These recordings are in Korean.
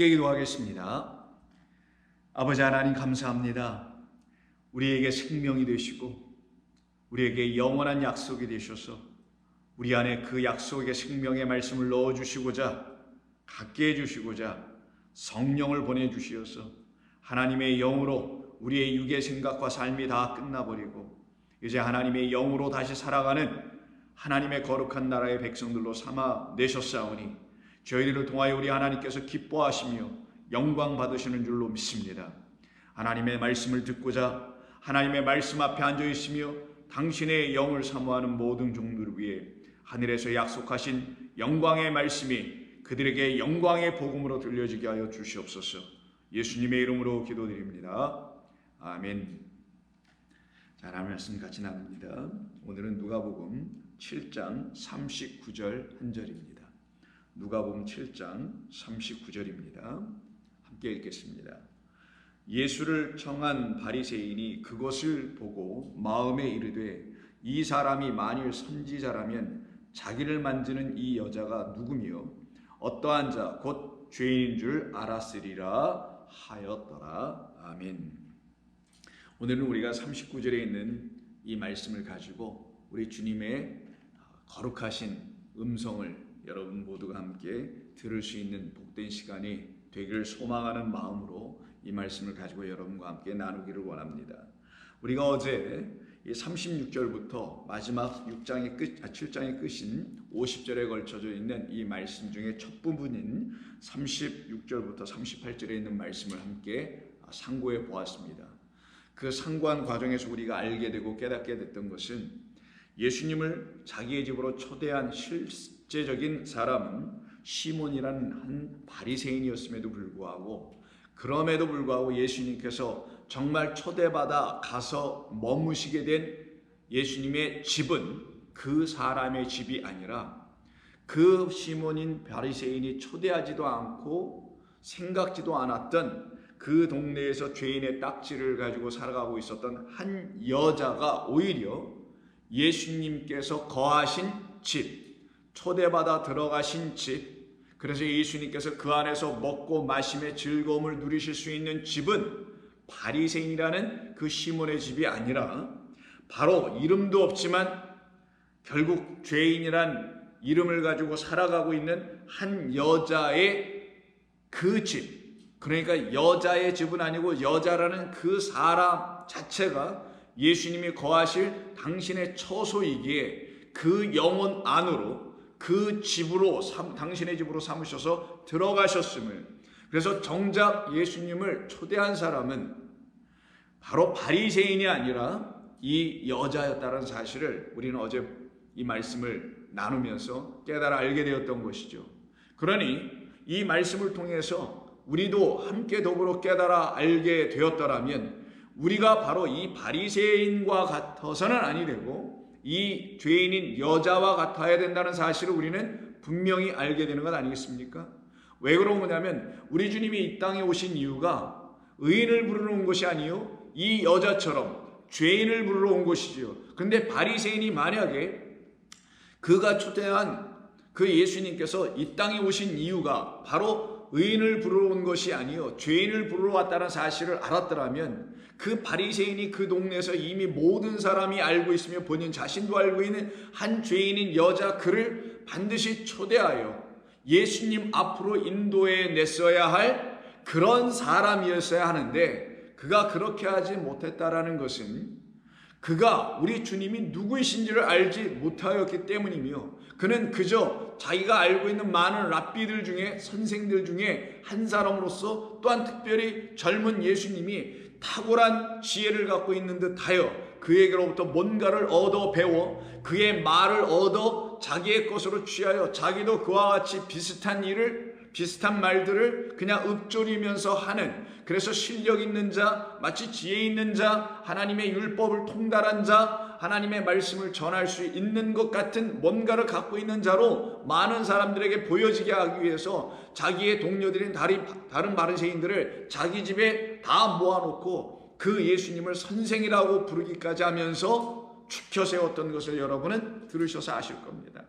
함께 기도하겠습니다. 아버지 하나님 감사합니다. 우리에게 생명이 되시고 우리에게 영원한 약속이 되셔서 우리 안에 그 약속의 생명의 말씀을 넣어주시고자 갖게 해주시고자 성령을 보내주시어서 하나님의 영으로 우리의 육의 생각과 삶이 다 끝나버리고 이제 하나님의 영으로 다시 살아가는 하나님의 거룩한 나라의 백성들로 삼아 내셨사오니 저희들을 통하여 우리 하나님께서 기뻐하시며 영광 받으시는 줄로 믿습니다. 하나님의 말씀을 듣고자 하나님의 말씀 앞에 앉아 있으며 당신의 영을 사모하는 모든 종들을 위해 하늘에서 약속하신 영광의 말씀이 그들에게 영광의 복음으로 들려지게 하여 주시옵소서. 예수님의 이름으로 기도드립니다. 아멘. 자, 하나님의 말씀 같이 나눕니다. 오늘은 누가복음 7장 39절 한 절입니다. 누가복음 7장 39절입니다. 함께 읽겠습니다. 예수를 청한 바리새인이 그것을 보고 마음에 이르되 이 사람이 만일 선지자라면 자기를 만지는 이 여자가 누구며 어떠한 자 곧 죄인인 줄 알았으리라 하였더라. 아멘. 오늘은 우리가 39절에 있는 이 말씀을 가지고 우리 주님의 거룩하신 음성을 여러분 모두가 함께 들을 수 있는 복된 시간이 되기를 소망하는 마음으로 이 말씀을 가지고 여러분과 함께 나누기를 원합니다. 우리가 어제 이 36절부터 마지막 7장의 끝인 50절에 걸쳐져 있는 이 말씀 중에 첫 부분인 36절부터 38절에 있는 말씀을 함께 상고해 보았습니다. 그 상고한 과정에서 우리가 알게 되고 깨닫게 됐던 것은 예수님을 자기의 집으로 초대한 실제적인 사람은 시몬이라는 한 바리새인이었음에도 불구하고 예수님께서 정말 초대받아 가서 머무시게 된 예수님의 집은 그 사람의 집이 아니라 그 시몬인 바리새인이 초대하지도 않고 생각지도 않았던 그 동네에서 죄인의 딱지를 가지고 살아가고 있었던 한 여자가 오히려 예수님께서 거하신 집, 초대받아 들어가신 집, 그래서 예수님께서 그 안에서 먹고 마심의 즐거움을 누리실 수 있는 집은 바리새인이라는 그 시몬의 집이 아니라 바로 이름도 없지만 결국 죄인이란 이름을 가지고 살아가고 있는 한 여자의 그 집, 그러니까 여자의 집은 아니고 여자라는 그 사람 자체가 예수님이 거하실 당신의 처소이기에 그 영혼 안으로 그 집으로 당신의 집으로 삼으셔서 들어가셨음을, 그래서 정작 예수님을 초대한 사람은 바로 바리새인이 아니라 이 여자였다는 사실을 우리는 어제 이 말씀을 나누면서 깨달아 알게 되었던 것이죠. 그러니 이 말씀을 통해서 우리도 함께 더불어 깨달아 알게 되었더라면 우리가 바로 이 바리새인과 같아서는 아니 되고 이 죄인인 여자와 같아야 된다는 사실을 우리는 분명히 알게 되는 것 아니겠습니까? 왜 그런 거냐면 우리 주님이 이 땅에 오신 이유가 의인을 부르러 온 것이 아니요 이 여자처럼 죄인을 부르러 온 것이지요. 그런데 바리새인이 만약에 그가 초대한 그 예수님께서 이 땅에 오신 이유가 바로 의인을 부르러 온 것이 아니요 죄인을 부르러 왔다는 사실을 알았더라면 그 바리새인이 그 동네에서 이미 모든 사람이 알고 있으며 본인 자신도 알고 있는 한 죄인인 여자 그를 반드시 초대하여 예수님 앞으로 인도해 냈어야 할 그런 사람이었어야 하는데 그가 그렇게 하지 못했다라는 것은 그가 우리 주님이 누구이신지를 알지 못하였기 때문이며 그는 그저 자기가 알고 있는 많은 랍비들 중에 선생들 중에 한 사람으로서 또한 특별히 젊은 예수님이 탁월한 지혜를 갖고 있는 듯하여 그에게로부터 뭔가를 얻어 배워 그의 말을 얻어 자기의 것으로 취하여 자기도 그와 같이 비슷한 말들을 그냥 읊조리면서 하는, 그래서 실력 있는 자, 마치 지혜 있는 자, 하나님의 율법을 통달한 자, 하나님의 말씀을 전할 수 있는 것 같은 뭔가를 갖고 있는 자로 많은 사람들에게 보여지게 하기 위해서 자기의 동료들인 다른 바리새인들을 자기 집에 다 모아놓고 그 예수님을 선생이라고 부르기까지 하면서 추켜 세웠던 것을 여러분은 들으셔서 아실 겁니다.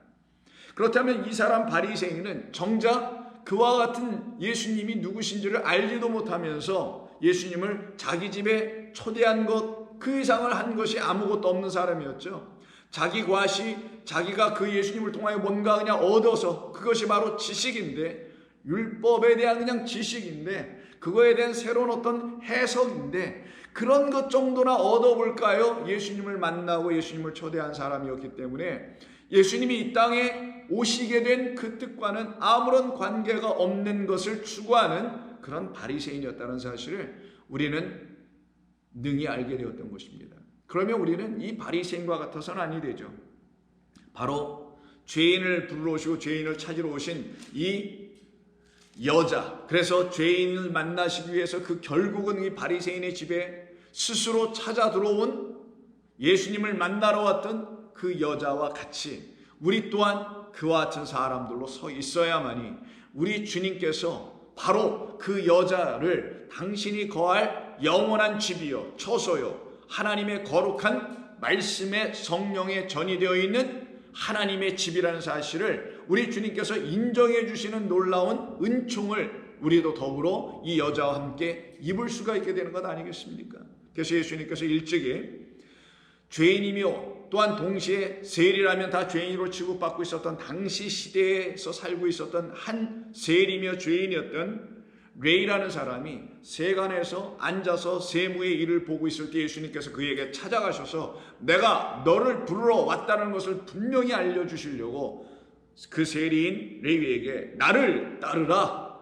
그렇다면 이 사람 바리새인은 정작 그와 같은 예수님이 누구신지를 알지도 못하면서 예수님을 자기 집에 초대한 것 그 이상을 한 것이 아무것도 없는 사람이었죠. 자기 과시, 자기가 그 예수님을 통하여 뭔가 그냥 얻어서, 그것이 바로 지식인데, 율법에 대한 그냥 지식인데, 그거에 대한 새로운 어떤 해석인데, 그런 것 정도나 얻어볼까요? 예수님을 만나고 예수님을 초대한 사람이었기 때문에 예수님이 이 땅에 오시게 된 그 뜻과는 아무런 관계가 없는 것을 추구하는 그런 바리새인이었다는 사실을 우리는 능히 알게 되었던 것입니다. 그러면 우리는 이 바리새인과 같아서는 아니 되죠. 바로 죄인을 불러오시고 죄인을 찾으러 오신 이 여자, 그래서 죄인을 만나시기 위해서 그 결국은 이 바리새인의 집에 스스로 찾아 들어온 예수님을 만나러 왔던 그 여자와 같이 우리 또한 그와 같은 사람들로 서 있어야만이 우리 주님께서 바로 그 여자를 당신이 거할 영원한 집이요 처소요 하나님의 거룩한 말씀의 성령에 전이되어 있는 하나님의 집이라는 사실을 우리 주님께서 인정해 주시는 놀라운 은총을 우리도 더불어 이 여자와 함께 입을 수가 있게 되는 것 아니겠습니까? 그래서 예수님께서 일찍이 죄인이며 또한 동시에 세리라면 다 죄인으로 취급받고 있었던 당시 시대에서 살고 있었던 한 세리며 죄인이었던 레이라는 사람이 세간에서 앉아서 세무의 일을 보고 있을 때 예수님께서 그에게 찾아가셔서 내가 너를 부르러 왔다는 것을 분명히 알려주시려고 그 세리인 레위에게 나를 따르라.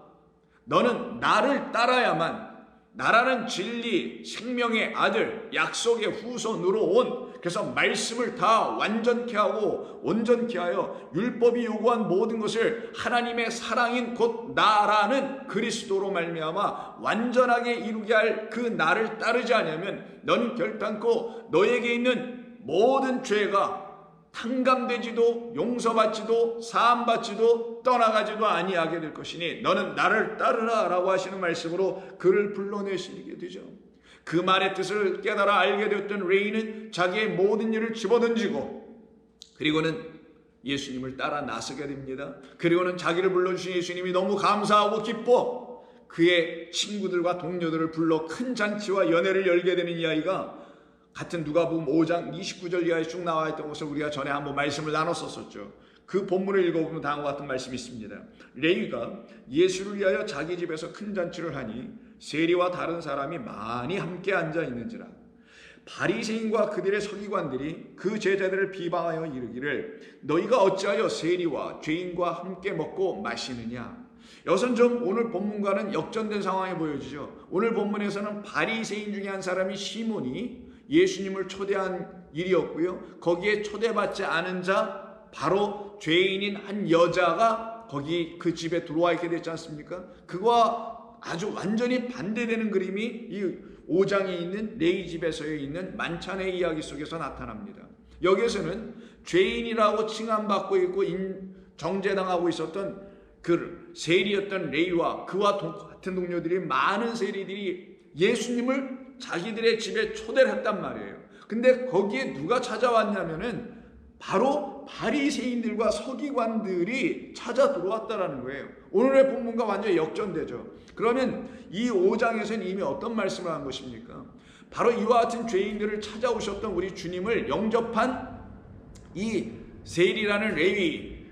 너는 나를 따라야만 나라는 진리, 생명의 아들, 약속의 후손으로 온, 그래서 말씀을 다 완전케 하고 온전케 하여 율법이 요구한 모든 것을 하나님의 사랑인 곧 나라는 그리스도로 말미암아 완전하게 이루게 할 그 나를 따르지 않으면 너는 결단코 너에게 있는 모든 죄가 탕감되지도 용서받지도 사함받지도 떠나가지도 아니하게 될 것이니 너는 나를 따르라 라고 하시는 말씀으로 그를 불러내시게 되죠. 그 말의 뜻을 깨달아 알게 되었던 레이는 자기의 모든 일을 집어던지고 그리고는 예수님을 따라 나서게 됩니다. 그리고는 자기를 불러주신 예수님이 너무 감사하고 기뻐 그의 친구들과 동료들을 불러 큰 잔치와 연회를 열게 되는 이야기가 같은 누가복음 5장 29절 이하에 쭉 나와 있던 것을 우리가 전에 한번 말씀을 나눴었죠. 그 본문을 읽어보면 다음과 같은 말씀이 있습니다. 레위가 예수를 위하여 자기 집에서 큰 잔치를 하니 세리와 다른 사람이 많이 함께 앉아 있는지라. 바리새인과 그들의 서기관들이 그 제자들을 비방하여 이르기를 너희가 어찌하여 세리와 죄인과 함께 먹고 마시느냐. 여기서는 좀 오늘 본문과는 역전된 상황이 보여지죠. 오늘 본문에서는 바리새인 중에 한 사람이 시몬이 예수님을 초대한 일이었고요. 거기에 초대받지 않은 자 바로 죄인인 한 여자가 거기 그 집에 들어와 있게 됐지 않습니까? 그와 아주 완전히 반대되는 그림이 이 5장에 있는 레위 집에서의 있는 만찬의 이야기 속에서 나타납니다. 여기에서는 죄인이라고 칭함받고 있고 정죄당하고 있었던 그 세리였던 레위와 그와 같은 동료들이 많은 세리들이 예수님을 자기들의 집에 초대를 했단 말이에요. 근데 거기에 누가 찾아왔냐면은 바로 바리새인들과 서기관들이 찾아 들어왔다라는 거예요. 오늘의 본문과 완전히 역전되죠. 그러면 이 5장에서는 이미 어떤 말씀을 한 것입니까? 바로 이와 같은 죄인들을 찾아오셨던 우리 주님을 영접한 이 세리라는 레위,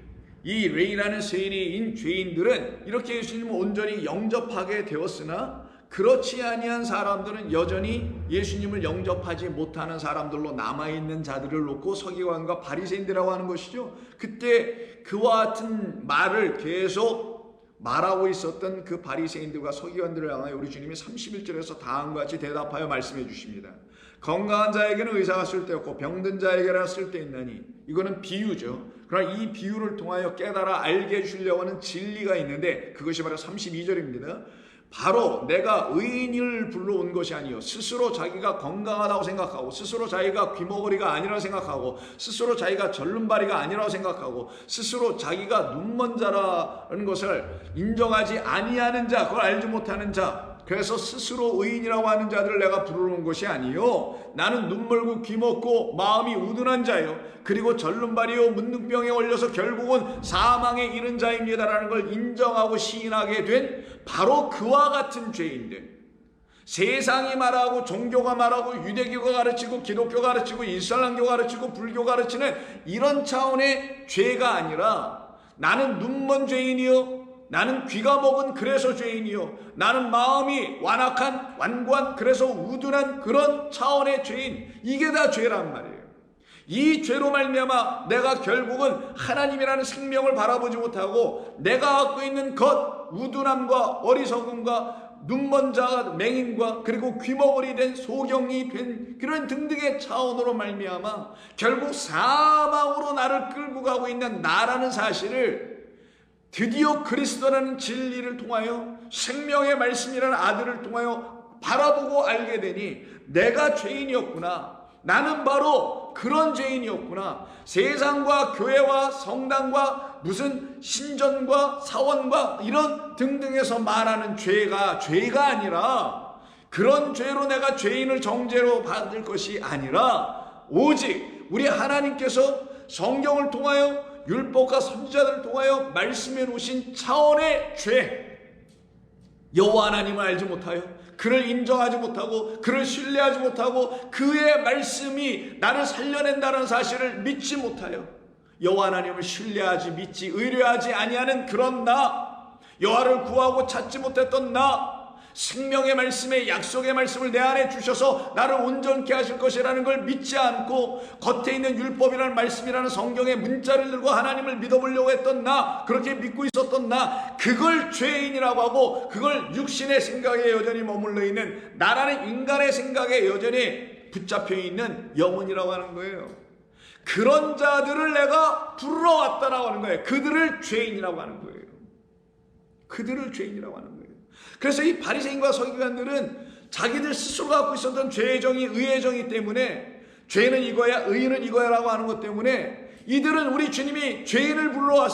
이 레위라는 세리인 죄인들은 이렇게 예수님을 온전히 영접하게 되었으나 그렇지 아니한 사람들은 여전히 예수님을 영접하지 못하는 사람들로 남아있는 자들을 놓고 서기관과 바리새인들이라고 하는 것이죠. 그때 그와 같은 말을 계속 말하고 있었던 그 바리새인들과 서기관들을 향하여 우리 주님이 31절에서 다음과 같이 대답하여 말씀해 주십니다. 건강한 자에게는 의사가 쓸데없고 병든 자에게나 쓸데있나니. 이거는 비유죠. 그러나 이 비유를 통하여 깨달아 알게 해주려고 하는 진리가 있는데 그것이 바로 32절입니다. 바로 내가 의인을 불러온 것이 아니요 스스로 자기가 건강하다고 생각하고 스스로 자기가 귀머거리가 아니라고 생각하고 스스로 자기가 절름발이가 아니라고 생각하고 스스로 자기가 눈먼 자라는 것을 인정하지 아니하는 자, 그걸 알지 못하는 자, 그래서 스스로 의인이라고 하는 자들을 내가 부르는 것이 아니요 나는 눈 멀고 귀 먹고 마음이 우둔한 자요 그리고 절름발이요 문둥병에 걸려서 결국은 사망에 이른 자입니다라는 걸 인정하고 시인하게 된 바로 그와 같은 죄인들. 세상이 말하고 종교가 말하고 유대교가 가르치고 기독교가 가르치고 이슬람교가 가르치고 불교가 가르치는 이런 차원의 죄가 아니라 나는 눈먼 죄인이요 나는 귀가 먹은 그래서 죄인이요 나는 마음이 완악한 완고한 그래서 우둔한 그런 차원의 죄인. 이게 다 죄란 말이에요. 이 죄로 말미암아 내가 결국은 하나님이라는 생명을 바라보지 못하고 내가 갖고 있는 것 우둔함과 어리석음과 눈먼 자 맹인과 그리고 귀머거리 된 소경이 된 그런 등등의 차원으로 말미암아 결국 사망으로 나를 끌고 가고 있는 나라는 사실을 드디어 그리스도라는 진리를 통하여 생명의 말씀이라는 아들을 통하여 바라보고 알게 되니 내가 죄인이었구나. 나는 바로 그런 죄인이었구나. 세상과 교회와 성당과 무슨 신전과 사원과 이런 등등에서 말하는 죄가 아니라 그런 죄로 내가 죄인을 정죄로 받을 것이 아니라 오직 우리 하나님께서 성경을 통하여 율법과 선지자들을 통하여 말씀해 놓으신 차원의 죄. 여호와 하나님을 알지 못하여 그를 인정하지 못하고 그를 신뢰하지 못하고 그의 말씀이 나를 살려낸다는 사실을 믿지 못하여 여호와 하나님을 신뢰하지 믿지 의뢰하지 아니하는 그런 나, 여호와를 구하고 찾지 못했던 나, 생명의 말씀에 약속의 말씀을 내 안에 주셔서 나를 온전케 하실 것이라는 걸 믿지 않고 겉에 있는 율법이라는 말씀이라는 성경의 문자를 들고 하나님을 믿어보려고 했던 나, 그렇게 믿고 있었던 나, 그걸 죄인이라고 하고 그걸 육신의 생각에 여전히 머물러 있는 나라는 인간의 생각에 여전히 붙잡혀 있는 영혼이라고 하는 거예요. 그런 자들을 내가 부르러 왔다라고 하는 거예요. 그들을 죄인이라고 하는 거예요. 그들을 죄인이라고 하는 거예요. 그래서 이 바리새인과 서기관들은 자기들 스스로 갖고 있었던 죄의 정의, 의의 정의 때문에 죄는 이거야, 의는 이거야라고 하는 것 때문에 이들은 우리 주님이 죄인을 불러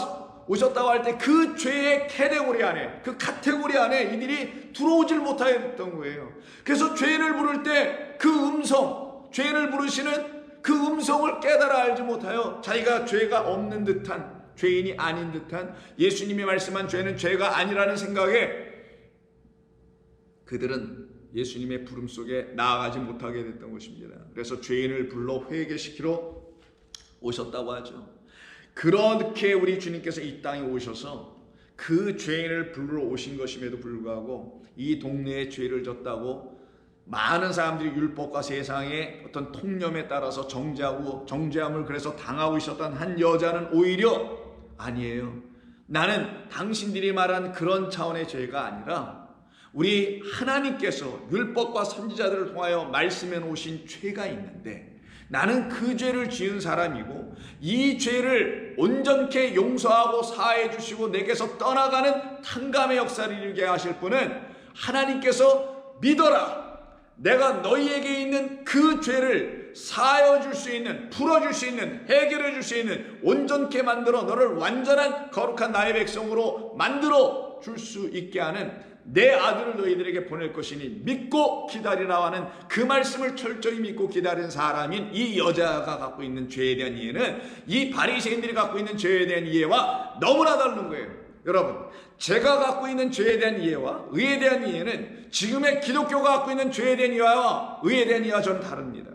오셨다고 할 때 그 죄의 캐테고리 안에, 그 카테고리 안에 이들이 들어오질 못하게 됐던 거예요. 그래서 죄인을 부를 때 그 음성, 죄인을 부르시는 그 음성을 깨달아 알지 못하여 자기가 죄가 없는 듯한, 죄인이 아닌 듯한, 예수님이 말씀한 죄는 죄가 아니라는 생각에 그들은 예수님의 부름 속에 나아가지 못하게 됐던 것입니다. 그래서 죄인을 불러 회개시키러 오셨다고 하죠. 그렇게 우리 주님께서 이 땅에 오셔서 그 죄인을 부르러 오신 것임에도 불구하고 이 동네에 죄를 졌다고 많은 사람들이 율법과 세상의 어떤 통념에 따라서 정죄함을 그래서 당하고 있었던 한 여자는 오히려 아니에요. 나는 당신들이 말한 그런 차원의 죄가 아니라 우리 하나님께서 율법과 선지자들을 통하여 말씀해 놓으신 죄가 있는데 나는 그 죄를 지은 사람이고 이 죄를 온전케 용서하고 사해 주시고 내게서 떠나가는 탕감의 역사를 이루게 하실 분은 하나님께서 믿어라. 내가 너희에게 있는 그 죄를 사하여 줄 수 있는, 풀어줄 수 있는, 해결해 줄 수 있는, 온전케 만들어 너를 완전한 거룩한 나의 백성으로 만들어 줄 수 있게 하는 내 아들을 너희들에게 보낼 것이니 믿고 기다리라 하는 그 말씀을 철저히 믿고 기다린 사람인 이 여자가 갖고 있는 죄에 대한 이해는 이 바리새인들이 갖고 있는 죄에 대한 이해와 너무나 다른 거예요. 여러분, 제가 갖고 있는 죄에 대한 이해와 의에 대한 이해는 지금의 기독교가 갖고 있는 죄에 대한 이해와 의에 대한 이해와 저는 다릅니다.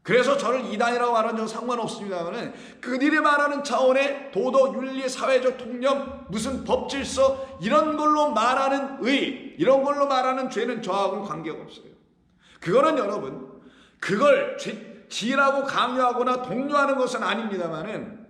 그래서 저를 이단이라고 말하는 건 상관없습니다만 그들이 말하는 차원의 도덕, 윤리, 사회적 통념, 무슨 법질서 이런 걸로 말하는 의, 이런 걸로 말하는 죄는 저하고는 관계가 없어요. 그거는 여러분, 그걸 지라고 강요하거나 독려하는 것은 아닙니다만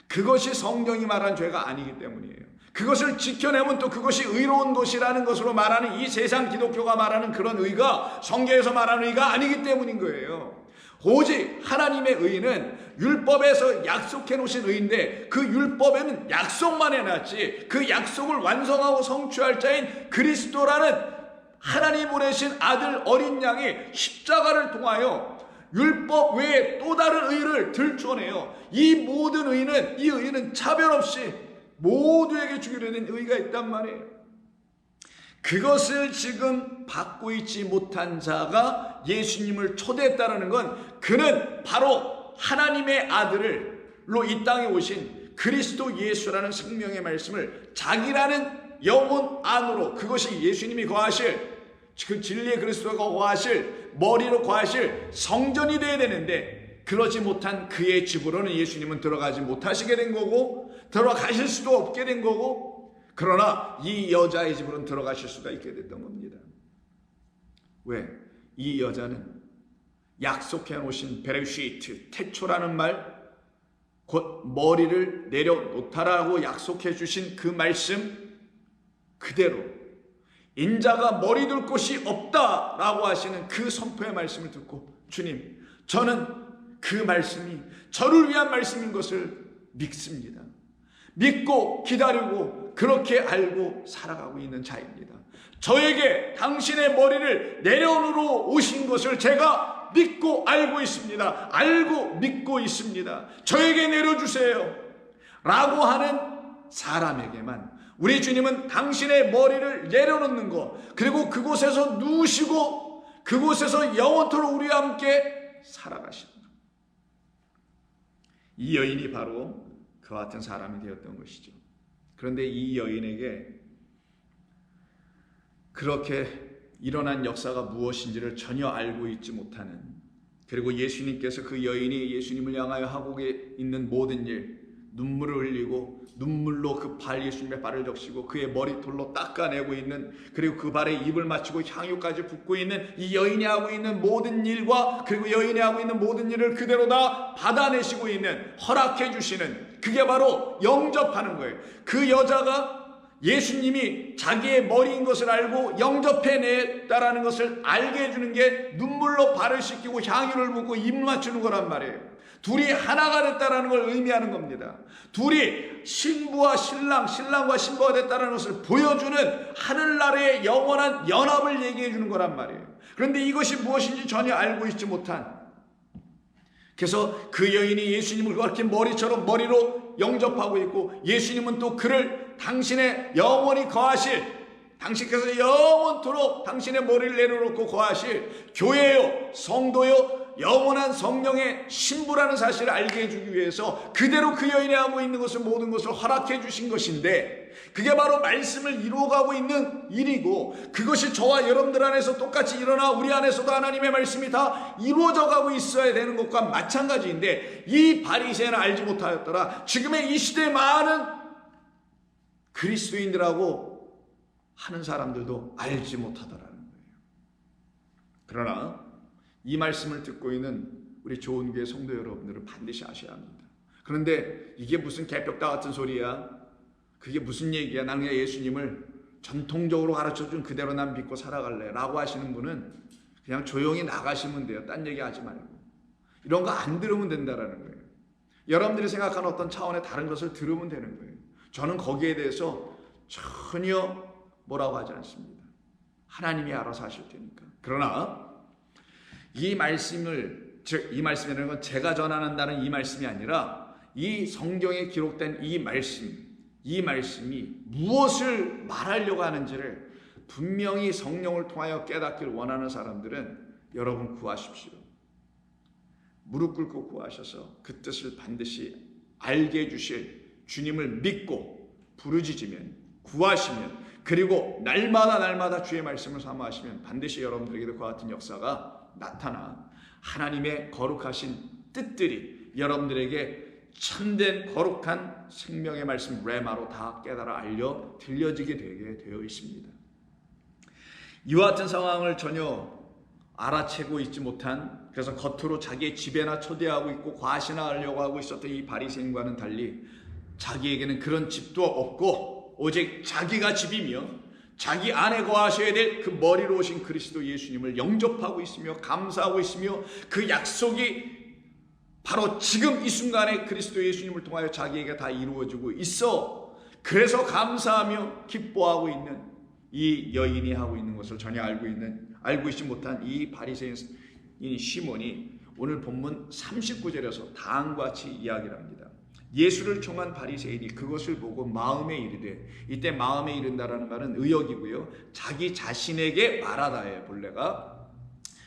그것이 성경이 말한 죄가 아니기 때문이에요. 그것을 지켜내면 또 그것이 의로운 것이라는 것으로 말하는 이 세상 기독교가 말하는 그런 의가 성경에서 말하는 의가 아니기 때문인 거예요. 오직 하나님의 의는 율법에서 약속해 놓으신 의인데 그 율법에는 약속만 해놨지 그 약속을 완성하고 성취할 자인 그리스도라는 하나님 보내신 아들 어린 양이 십자가를 통하여 율법 외에 또 다른 의를 들춰내요. 이 모든 의는, 이 의는 차별 없이 모두에게 주기로 된 의가 있단 말이에요. 그것을 지금 받고 있지 못한 자가 예수님을 초대했다는 건 그는 바로 하나님의 아들로 이 땅에 오신 그리스도 예수라는 생명의 말씀을 자기라는 영혼 안으로, 그것이 예수님이 거하실 그 진리의 그리스도가 거하실 머리로 거하실 성전이 되어야 되는데, 그러지 못한 그의 집으로는 예수님은 들어가지 못하시게 된 거고 들어가실 수도 없게 된 거고, 그러나 이 여자의 집으로는 들어가실 수가 있게 됐던 겁니다. 왜? 이 여자는 약속해 놓으신 베레시트, 태초라는 말, 곧 머리를 내려놓다라고 약속해 주신 그 말씀 그대로, 인자가 머리 둘 곳이 없다라고 하시는 그 선포의 말씀을 듣고, 주님, 저는 그 말씀이 저를 위한 말씀인 것을 믿습니다. 믿고 기다리고 그렇게 알고 살아가고 있는 자입니다. 저에게 당신의 머리를 내려놓으러 오신 것을 제가 믿고 알고 있습니다. 알고 믿고 있습니다. 저에게 내려주세요 라고 하는 사람에게만 우리 주님은 당신의 머리를 내려놓는 것, 그리고 그곳에서 누우시고 그곳에서 영원토록 우리와 함께 살아가십니다. 이 여인이 바로 그와 같은 사람이 되었던 것이죠. 그런데 이 여인에게 그렇게 일어난 역사가 무엇인지를 전혀 알고 있지 못하는, 그리고 예수님께서 그 여인이 예수님을 향하여 하고 있는 모든 일, 눈물을 흘리고 눈물로 그 발, 예수님의 발을 적시고 그의 머리털로 닦아내고 있는, 그리고 그 발에 입을 맞추고 향유까지 붓고 있는 이 여인이 하고 있는 모든 일과, 그리고 여인이 하고 있는 모든 일을 그대로 다 받아내시고 있는, 허락해 주시는, 그게 바로 영접하는 거예요. 그 여자가 예수님이 자기의 머리인 것을 알고 영접해냈다라는 것을 알게 해주는 게 눈물로 발을 씻기고 향유를 붓고 입 맞추는 거란 말이에요. 둘이 하나가 됐다라는 걸 의미하는 겁니다. 둘이 신부와 신랑과 신부가 됐다는 것을 보여주는 하늘나라의 영원한 연합을 얘기해 주는 거란 말이에요. 그런데 이것이 무엇인지 전혀 알고 있지 못한, 그래서 그 여인이 예수님을 그렇게 머리로 영접하고 있고, 예수님은 또 그를 당신의 영원히 거하실, 당신께서 영원토록 당신의 머리를 내려놓고 거하실 교회요, 성도요, 영원한 성령의 신부라는 사실을 알게 해주기 위해서 그대로 그 여인이 하고 있는 것을, 모든 것을 허락해 주신 것인데, 그게 바로 말씀을 이루어가고 있는 일이고, 그것이 저와 여러분들 안에서 똑같이 일어나 우리 안에서도 하나님의 말씀이 다 이루어져 가고 있어야 되는 것과 마찬가지인데, 이 바리새인은 알지 못하였더라. 지금의 이 시대에 많은 그리스도인들하고 하는 사람들도 알지 못하더라는 거예요. 그러나 이 말씀을 듣고 있는 우리 좋은 교회 성도 여러분들은 반드시 아셔야 합니다. 그런데 이게 무슨 개벽다 같은 소리야? 그게 무슨 얘기야? 나는 예수님을 전통적으로 가르쳐준 그대로 난 믿고 살아갈래 라고 하시는 분은 그냥 조용히 나가시면 돼요. 딴 얘기 하지 말고. 이런 거 안 들으면 된다라는 거예요. 여러분들이 생각하는 어떤 차원의 다른 것을 들으면 되는 거예요. 저는 거기에 대해서 전혀 뭐라고 하지 않습니다. 하나님이 알아서 하실 테니까. 그러나 이 말씀을, 즉 이 말씀이라는 건 제가 전하는다는 이 말씀이 아니라 이 성경에 기록된 이 말씀이 무엇을 말하려고 하는지를 분명히 성령을 통하여 깨닫기를 원하는 사람들은 여러분 구하십시오. 무릎 꿇고 구하셔서 그 뜻을 반드시 알게 해주실 주님을 믿고 부르짖으면, 구하시면, 그리고 날마다 주의 말씀을 사모하시면 반드시 여러분들에게도 그와 같은 역사가 나타나 하나님의 거룩하신 뜻들이 여러분들에게 참된 거룩한 생명의 말씀 레마로 다 깨달아 알려 들려지게 되게 되어 있습니다. 이와 같은 상황을 전혀 알아채고 있지 못한, 그래서 겉으로 자기의 집에나 초대하고 있고 과신하려고 하고 있었던 이 바리새인과는 달리 자기에게는 그런 집도 없고 오직 자기가 집이며 자기 안에 거하셔야 될 그 머리로 오신 그리스도 예수님을 영접하고 있으며 감사하고 있으며, 그 약속이 바로 지금 이 순간에 그리스도 예수님을 통하여 자기에게 다 이루어지고 있어. 그래서 감사하며 기뻐하고 있는 이 여인이 하고 있는 것을 전혀 알고 있지 못한 이 바리새인 시몬이 오늘 본문 39절에서 다음과 같이 이야기를 합니다. 예수를 총한 바리새인이 그것을 보고 마음에 이르되, 이때 마음에 이른다라는 말은 의역이고요, 자기 자신에게 말하다예요. 본래가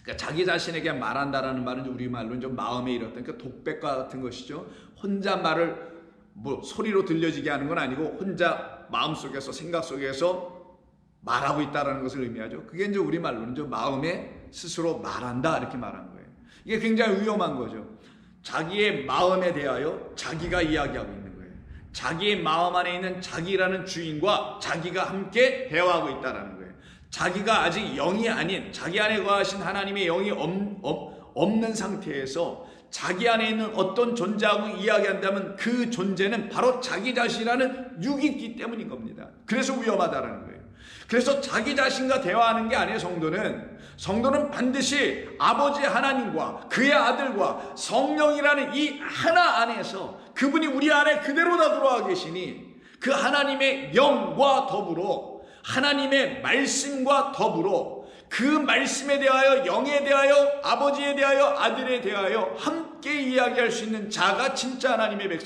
그러니까 자기 자신에게 말한다라는 말은 우리말로는 좀 마음에 이르었다, 그러니까 독백과 같은 것이죠. 혼자 말을 뭐 소리로 들려지게 하는 건 아니고 혼자 마음속에서 생각 속에서 말하고 있다라는 것을 의미하죠. 그게 이제 우리말로는 좀 마음에 스스로 말한다 이렇게 말한 거예요. 이게 굉장히 위험한 거죠. 자기의 마음에 대하여 자기가 이야기하고 있는 거예요. 자기의 마음 안에 있는 자기라는 주인과 자기가 함께 대화하고 있다는 거예요. 자기가 아직 영이 아닌, 자기 안에 거하신 하나님의 영이 없는 상태에서 자기 안에 있는 어떤 존재하고 이야기한다면 그 존재는 바로 자기 자신이라는 육이 있기 때문인 겁니다. 그래서 위험하다는 거예요. 그래서 자기 자신과 대화하는 게 아니에요. 성도는 반드시 아버지 하나님과 그의 아들과 성령이라는 이 하나 안에서, 그분이 우리 안에 그대로 다 들어와 계시니 그 하나님의 영과 더불어 하나님의 말씀과 더불어 그 말씀에 대하여, 영에 대하여, 아버지에 대하여, 아들에 대하여 함께 이야기할 수 있는 자가 진짜 하나님의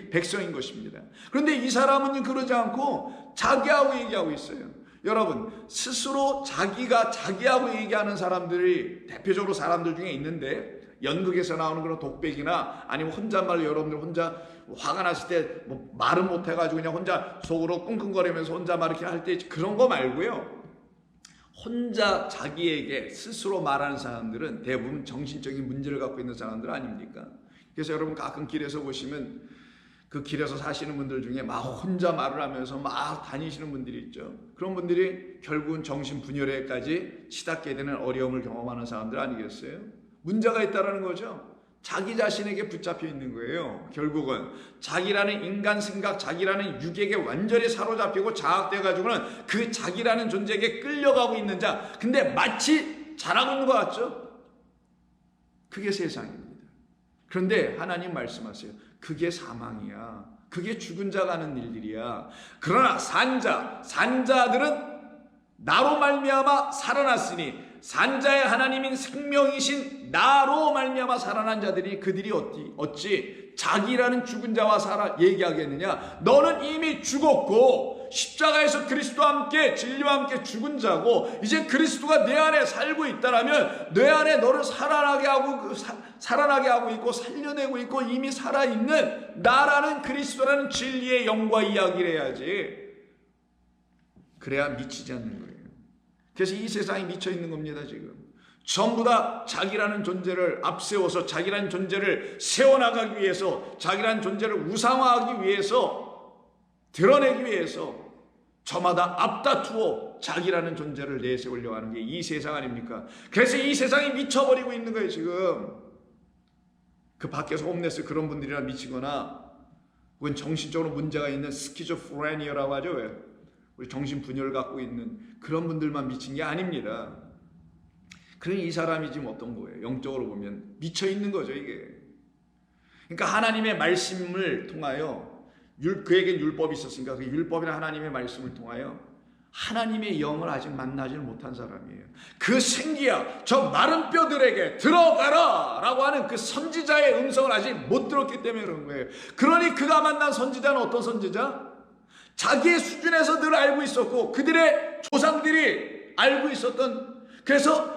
백성인 것입니다. 그런데 이 사람은 그러지 않고 자기하고 얘기하고 있어요. 여러분, 스스로 자기가 자기하고 얘기하는 사람들이 대표적으로 사람들 중에 있는데, 연극에서 나오는 그런 독백이나 아니면 혼잣말로 여러분들 혼자 화가 났을 때 뭐 말은 못 해가지고 그냥 혼자 속으로 끙끙거리면서 혼자 말 이렇게 할 때 그런 거 말고요, 혼자 자기에게 스스로 말하는 사람들은 대부분 정신적인 문제를 갖고 있는 사람들 아닙니까? 그래서 여러분 가끔 길에서 보시면 그 길에서 사시는 분들 중에 막 혼자 말을 하면서 막 다니시는 분들이 있죠. 그런 분들이 결국은 정신분열에까지 치닫게 되는 어려움을 경험하는 사람들 아니겠어요? 문제가 있다는 거죠. 자기 자신에게 붙잡혀 있는 거예요. 결국은 자기라는 인간 생각, 자기라는 육에게 완전히 사로잡히고 장악돼 가지고는 그 자기라는 존재에게 끌려가고 있는 자. 근데 마치 잘하고 있는 것 같죠? 그게 세상입니다. 그런데 하나님 말씀하세요. 그게 사망이야. 그게 죽은 자가 하는 일들이야. 그러나 산자들은 나로 말미암아 살아났으니, 산자의 하나님인 생명이신 나로 말미암아 살아난 자들이, 그들이 어찌 자기라는 죽은 자와 얘기하겠느냐? 너는 이미 죽었고 십자가에서 그리스도와 함께, 진리와 함께 죽은 자고, 이제 그리스도가 내 안에 살고 있다라면 내 안에 너를 살아나게 하고 있고 살려내고 있고 이미 살아있는 나라는 그리스도라는 진리의 영과 이야기를 해야지. 그래야 미치지 않는 거예요. 그래서 이 세상에 미쳐 있는 겁니다. 지금 전부 다 자기라는 존재를 앞세워서, 자기라는 존재를 세워나가기 위해서, 자기라는 존재를 우상화하기 위해서, 드러내기 위해서 저마다 앞다투어 자기라는 존재를 내세우려고 하는 게 이 세상 아닙니까? 그래서 이 세상이 미쳐버리고 있는 거예요. 지금 그 밖에서 홈레스 그런 분들이나 미치거나 혹은 정신적으로 문제가 있는 스키조프레니아라고 하죠. 왜? 우리 정신분열을 갖고 있는 그런 분들만 미친 게 아닙니다. 그러니 이 사람이 지금 어떤 거예요? 영적으로 보면 미쳐있는 거죠, 이게. 그러니까 하나님의 말씀을 통하여, 그에겐 율법이 있었으니까 그 율법이나 하나님의 말씀을 통하여 하나님의 영을 아직 만나지 못한 사람이에요. 그 생기야, 저 마른 뼈들에게 들어가라 라고 하는 그 선지자의 음성을 아직 못 들었기 때문에 그런 거예요. 그러니 그가 만난 선지자는 어떤 선지자? 자기의 수준에서 늘 알고 있었고 그들의 조상들이 알고 있었던, 그래서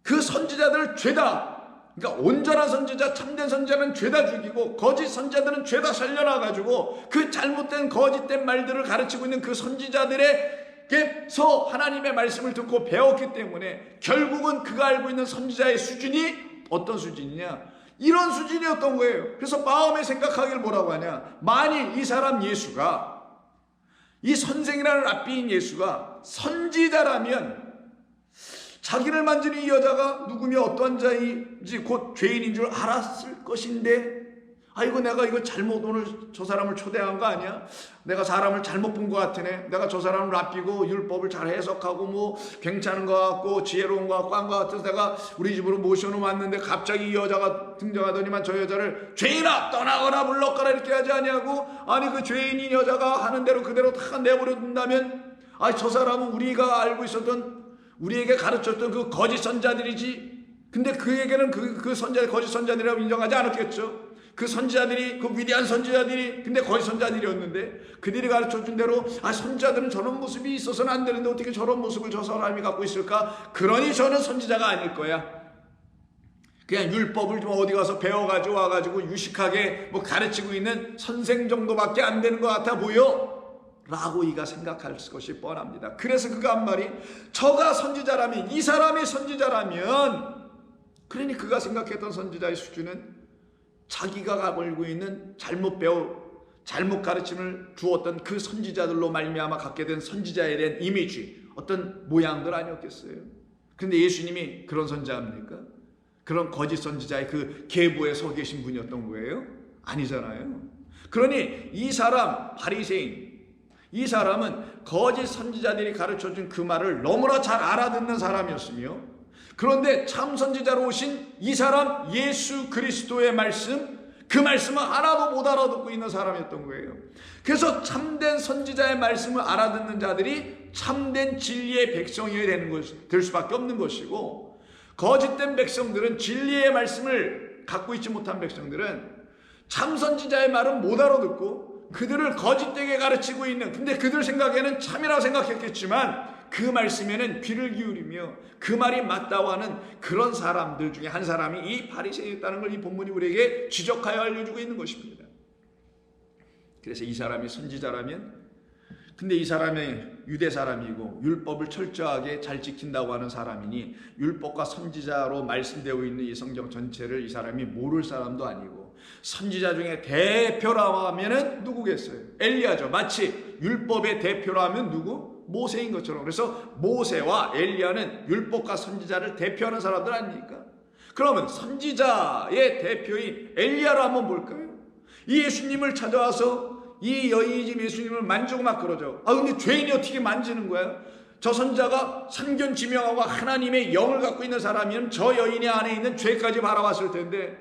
그 선지자들을 죄다, 그러니까 온전한 선지자, 참된 선지자는 죄다 죽이고 거짓 선지자들은 죄다 살려놔가지고 그 잘못된 거짓된 말들을 가르치고 있는 그 선지자들에게서 하나님의 말씀을 듣고 배웠기 때문에 결국은 그가 알고 있는 선지자의 수준이 어떤 수준이냐, 이런 수준이었던 거예요. 그래서 마음에 생각하기를 뭐라고 하냐, 만일 이 사람 예수가, 이 선생이라는 랍비인 예수가 선지자라면 자기를 만지는 이 여자가 누구며 어떠한 자인지 곧 죄인인 줄 알았을 것인데, 아이고 내가 이거 잘못 오늘 저 사람을 초대한 거 아니야? 내가 사람을 잘못 본 것 같으네. 내가 저 사람을 랍비고 율법을 잘 해석하고 뭐 괜찮은 것 같고 지혜로운 것 같고 한 것 같아서 내가 우리 집으로 모셔놓으면 왔는데 갑자기 이 여자가 등장하더니만 저 여자를 죄인아 떠나거나 물러가라 이렇게 하지 아니하고, 아니 그 죄인인 여자가 하는 대로 그대로 다 내버려 둔다면, 아니 저 사람은 우리가 알고 있었던, 우리에게 가르쳤던 그 거짓 선자들이지. 근데 그에게는 그 선자, 거짓 선자들이라고 인정하지 않았겠죠. 그 선지자들이, 그 위대한 선지자들이, 근데 거의 선지자들이었는데 그들이 가르쳐준 대로 선지자들은 저런 모습이 있어서는 안 되는데 어떻게 저런 모습을 저 사람이 갖고 있을까? 그러니 저는 선지자가 아닐 거야. 그냥 율법을 좀 어디 가서 배워가지고 와가지고 유식하게 뭐 가르치고 있는 선생 정도밖에 안 되는 것 같아 보여 라고 이가 생각할 것이 뻔합니다. 그래서 그가 한 말이, 저가 선지자라면, 이 사람이 선지자라면, 그러니 그가 생각했던 선지자의 수준은 자기가 걸고 있는 잘못 가르침을 주었던 그 선지자들로 말미암아 갖게 된 선지자에 대한 이미지, 어떤 모양들 아니었겠어요? 그런데 예수님이 그런 선지자입니까? 그런 거짓 선지자의 그 계보에 서 계신 분이었던 거예요? 아니잖아요. 그러니 이 사람, 바리새인, 이 사람은 거짓 선지자들이 가르쳐준 그 말을 너무나 잘 알아듣는 사람이었으며, 그런데 참 선지자로 오신 이 사람 예수 그리스도의 말씀, 그 말씀을 하나도 못 알아듣고 있는 사람이었던 거예요. 그래서 참된 선지자의 말씀을 알아듣는 자들이 참된 진리의 백성이 될 수밖에 없는 것이고, 거짓된 백성들은, 진리의 말씀을 갖고 있지 못한 백성들은 참 선지자의 말은 못 알아듣고 그들을 거짓되게 가르치고 있는, 근데 그들 생각에는 참이라고 생각했겠지만 그 말씀에는 귀를 기울이며 그 말이 맞다고 하는 그런 사람들 중에 한 사람이 이 바리새인이었다는 걸 이 본문이 우리에게 지적하여 알려주고 있는 것입니다. 그래서 이 사람이 선지자라면, 근데 이 사람이 유대 사람이고 율법을 철저하게 잘 지킨다고 하는 사람이니 율법과 선지자로 말씀되어 있는 이 성경 전체를 이 사람이 모를 사람도 아니고, 선지자 중에 대표라고 하면은 누구겠어요? 엘리야죠. 마치 율법의 대표로 하면 누구? 모세인 것처럼. 그래서 모세와 엘리야는 율법과 선지자를 대표하는 사람들 아닙니까? 그러면 선지자의 대표인 엘리야를 한번 볼까요? 이 예수님을 찾아와서 이 여인이 지금 예수님을 만지고 막 그러죠. 근데 죄인이 어떻게 만지는 거야? 저 선지자가 선견지명하고 하나님의 영을 갖고 있는 사람이면 저 여인의 안에 있는 죄까지 바라봤을 텐데,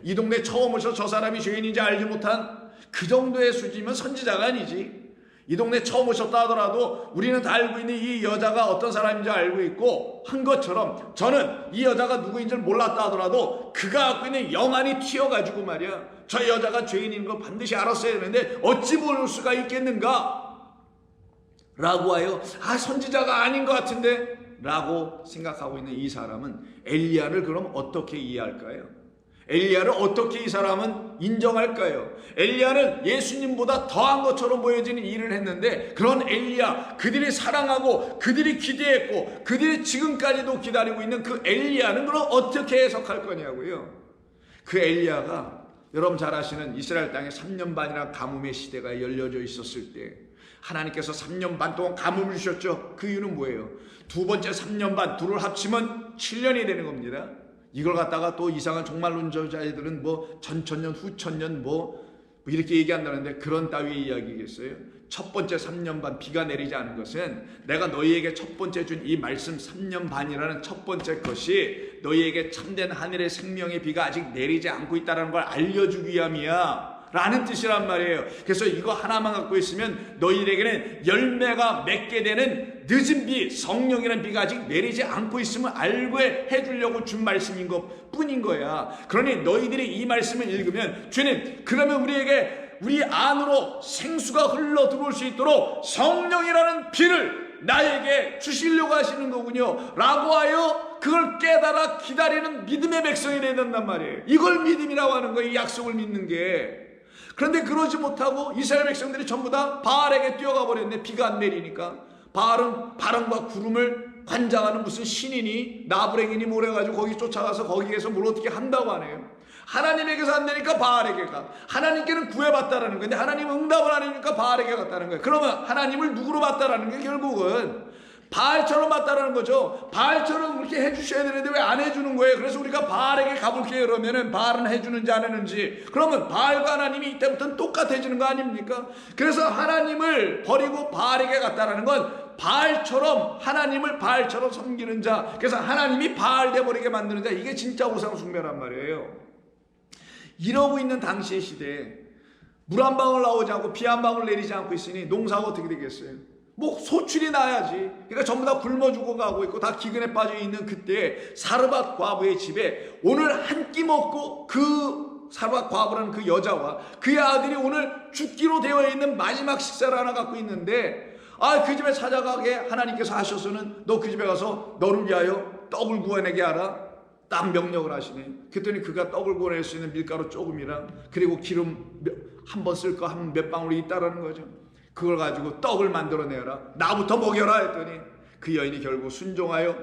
이 동네 처음 오셔서 저 사람이 죄인인지 알지 못한 그 정도의 수준이면 선지자가 아니지. 이 동네 처음 오셨다 하더라도 우리는 다 알고 있는 이 여자가 어떤 사람인지 알고 있고 한 것처럼, 저는 이 여자가 누구인지 몰랐다 하더라도 그가 갖고 있는 영안이 튀어가지고 말이야, 저 여자가 죄인인 걸 반드시 알았어야 되는데 어찌 모를 수가 있겠는가? 라고 하여 선지자가 아닌 것 같은데? 라고 생각하고 있는 이 사람은 엘리야를 그럼 어떻게 이해할까요? 엘리야를 어떻게 이 사람은 인정할까요? 엘리야는 예수님보다 더한 것처럼 보여지는 일을 했는데, 그런 엘리야, 그들이 사랑하고 그들이 기대했고 그들이 지금까지도 기다리고 있는 그 엘리야는 그럼 어떻게 해석할 거냐고요? 그 엘리야가 여러분 잘 아시는 이스라엘 땅에 3년 반이나 가뭄의 시대가 열려져 있었을 때 하나님께서 3년 반 동안 가뭄을 주셨죠. 그 이유는 뭐예요? 두 번째 3년 반, 둘을 합치면 7년이 되는 겁니다. 이걸 갖다가 또 이상한 종말론자들은 뭐 전천년, 후천년 뭐 이렇게 얘기한다는데 그런 따위의 이야기겠어요? 첫 번째 3년 반 비가 내리지 않은 것은 내가 너희에게 첫 번째 준 이 말씀 3년 반이라는 첫 번째 것이 너희에게 참된 하늘의 생명의 비가 아직 내리지 않고 있다는 걸 알려주기 위함이야 라는 뜻이란 말이에요. 그래서 이거 하나만 갖고 있으면 너희에게는 열매가 맺게 되는 늦은 비, 성령이라는 비가 아직 내리지 않고 있음을 알고 해주려고 준 말씀인 것 뿐인 거야. 그러니 너희들이 이 말씀을 읽으면, 주님 그러면 우리 안으로 생수가 흘러 들어올 수 있도록 성령이라는 비를 나에게 주시려고 하시는 거군요 라고 하여 그걸 깨달아 기다리는 믿음의 백성이 되야 된단 말이에요. 이걸 믿음이라고 하는 거예요. 이 약속을 믿는 게. 그런데 그러지 못하고 이스라엘 백성들이 전부 다 바알에게 뛰어가 버렸네. 비가 안 내리니까. 바알은 바람과 구름을 관장하는 무슨 신이니 나부랭이니 뭐래가지고 거기 쫓아가서 거기에서 뭘 어떻게 한다고 하네요. 하나님에게서 안 되니까 바알에게 가. 하나님께는 구해봤다라는 건데 하나님은 응답을 안 하니까 바알에게 갔다는 거예요. 그러면 하나님을 누구로 봤다라는 게 결국은 바알처럼 봤다라는 거죠. 바알처럼 그렇게 해주셔야 되는데 왜 안 해주는 거예요? 그래서 우리가 바알에게 가볼게요. 그러면은 바알은 해주는지 안 해주는지. 그러면 바알과 하나님이 이때부터는 똑같아지는 거 아닙니까? 그래서 하나님을 버리고 바알에게 갔다라는 건 바알처럼, 하나님을 바알처럼 섬기는 자, 그래서 하나님이 바알 돼버리게 만드는 자, 이게 진짜 우상 숭배란 말이에요. 이러고 있는 당시의 시대에 물 한 방울 나오지 않고 비 한 방울 내리지 않고 있으니 농사가 어떻게 되겠어요? 뭐 소출이 나야지. 그러니까 전부 다 굶어 죽어가고 있고 다 기근에 빠져 있는 그때 사르밧 과부의 집에 오늘 한 끼 먹고 그 사르밧 과부라는 그 여자와 그의 아들이 오늘 죽기로 되어 있는 마지막 식사를 하나 갖고 있는데, 그 집에 찾아가게 하나님께서 하셔서는 너 그 집에 가서 너를 위하여 떡을 구워내게 하라, 딱 명령을 하시네. 그랬더니 그가 떡을 구워낼 수 있는 밀가루 조금이랑 그리고 기름 한 번 쓸 거 한 몇 방울이 있다라는 거죠. 그걸 가지고 떡을 만들어내라, 나부터 먹여라 했더니 그 여인이 결국 순종하여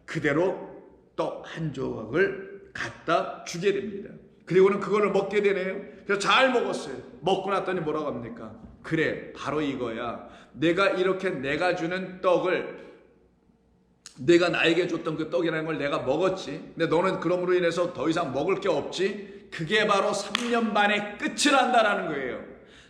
그대로 떡 한 조각을 갖다 주게 됩니다. 그리고는 그거를 먹게 되네요. 그래서 잘 먹었어요. 먹고 났더니 뭐라고 합니까? 그래, 바로 이거야. 내가 이렇게 내가 주는 떡을, 내가 나에게 줬던 그 떡이라는 걸 내가 먹었지. 근데 너는 그럼으로 인해서 더 이상 먹을 게 없지. 그게 바로 3년 반의 끝을 한다라는 거예요.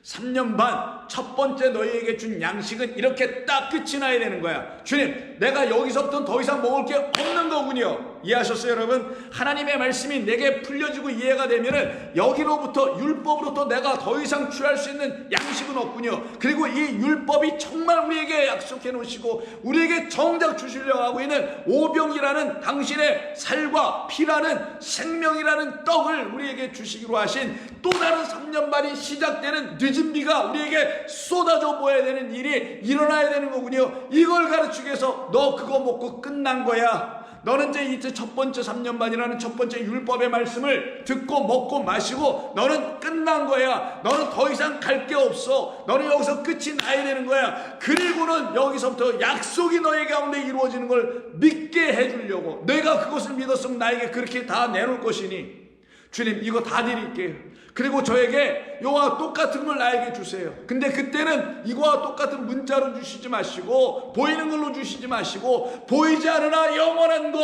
3년 반 첫 번째 너희에게 준 양식은 이렇게 딱 끝이 나야 되는 거야. 주님, 내가 여기서부터 더 이상 먹을 게 없는 거군요. 이해하셨어요, 여러분? 하나님의 말씀이 내게 풀려지고 이해가 되면은 여기로부터, 율법으로부터 내가 더 이상 취할 수 있는 양식은 없군요. 그리고 이 율법이 정말 우리에게 약속해 놓으시고 우리에게 정작 주시려고 하고 있는 오병이라는 당신의 살과 피라는 생명이라는 떡을 우리에게 주시기로 하신 또 다른 3년 반이 시작되는 늦은 비가 우리에게 쏟아져 보여야 되는 일이 일어나야 되는 거군요. 이걸 가르치기 위해서 너 그거 먹고 끝난 거야. 너는 이제 첫 번째 3년 반이라는 첫 번째 율법의 말씀을 듣고 먹고 마시고 너는 끝난 거야. 너는 더 이상 갈 게 없어. 너는 여기서 끝이 나야 되는 거야. 그리고는 여기서부터 약속이 너의 가운데 이루어지는 걸 믿게 해주려고, 내가 그것을 믿었으면 나에게 그렇게 다 내놓을 것이니 주님 이거 다 드릴게요. 그리고 저에게 이와 똑같은 걸 나에게 주세요. 근데 그때는 이거와 똑같은 문자로 주시지 마시고, 보이는 걸로 주시지 마시고, 보이지 않으나 영원한 것,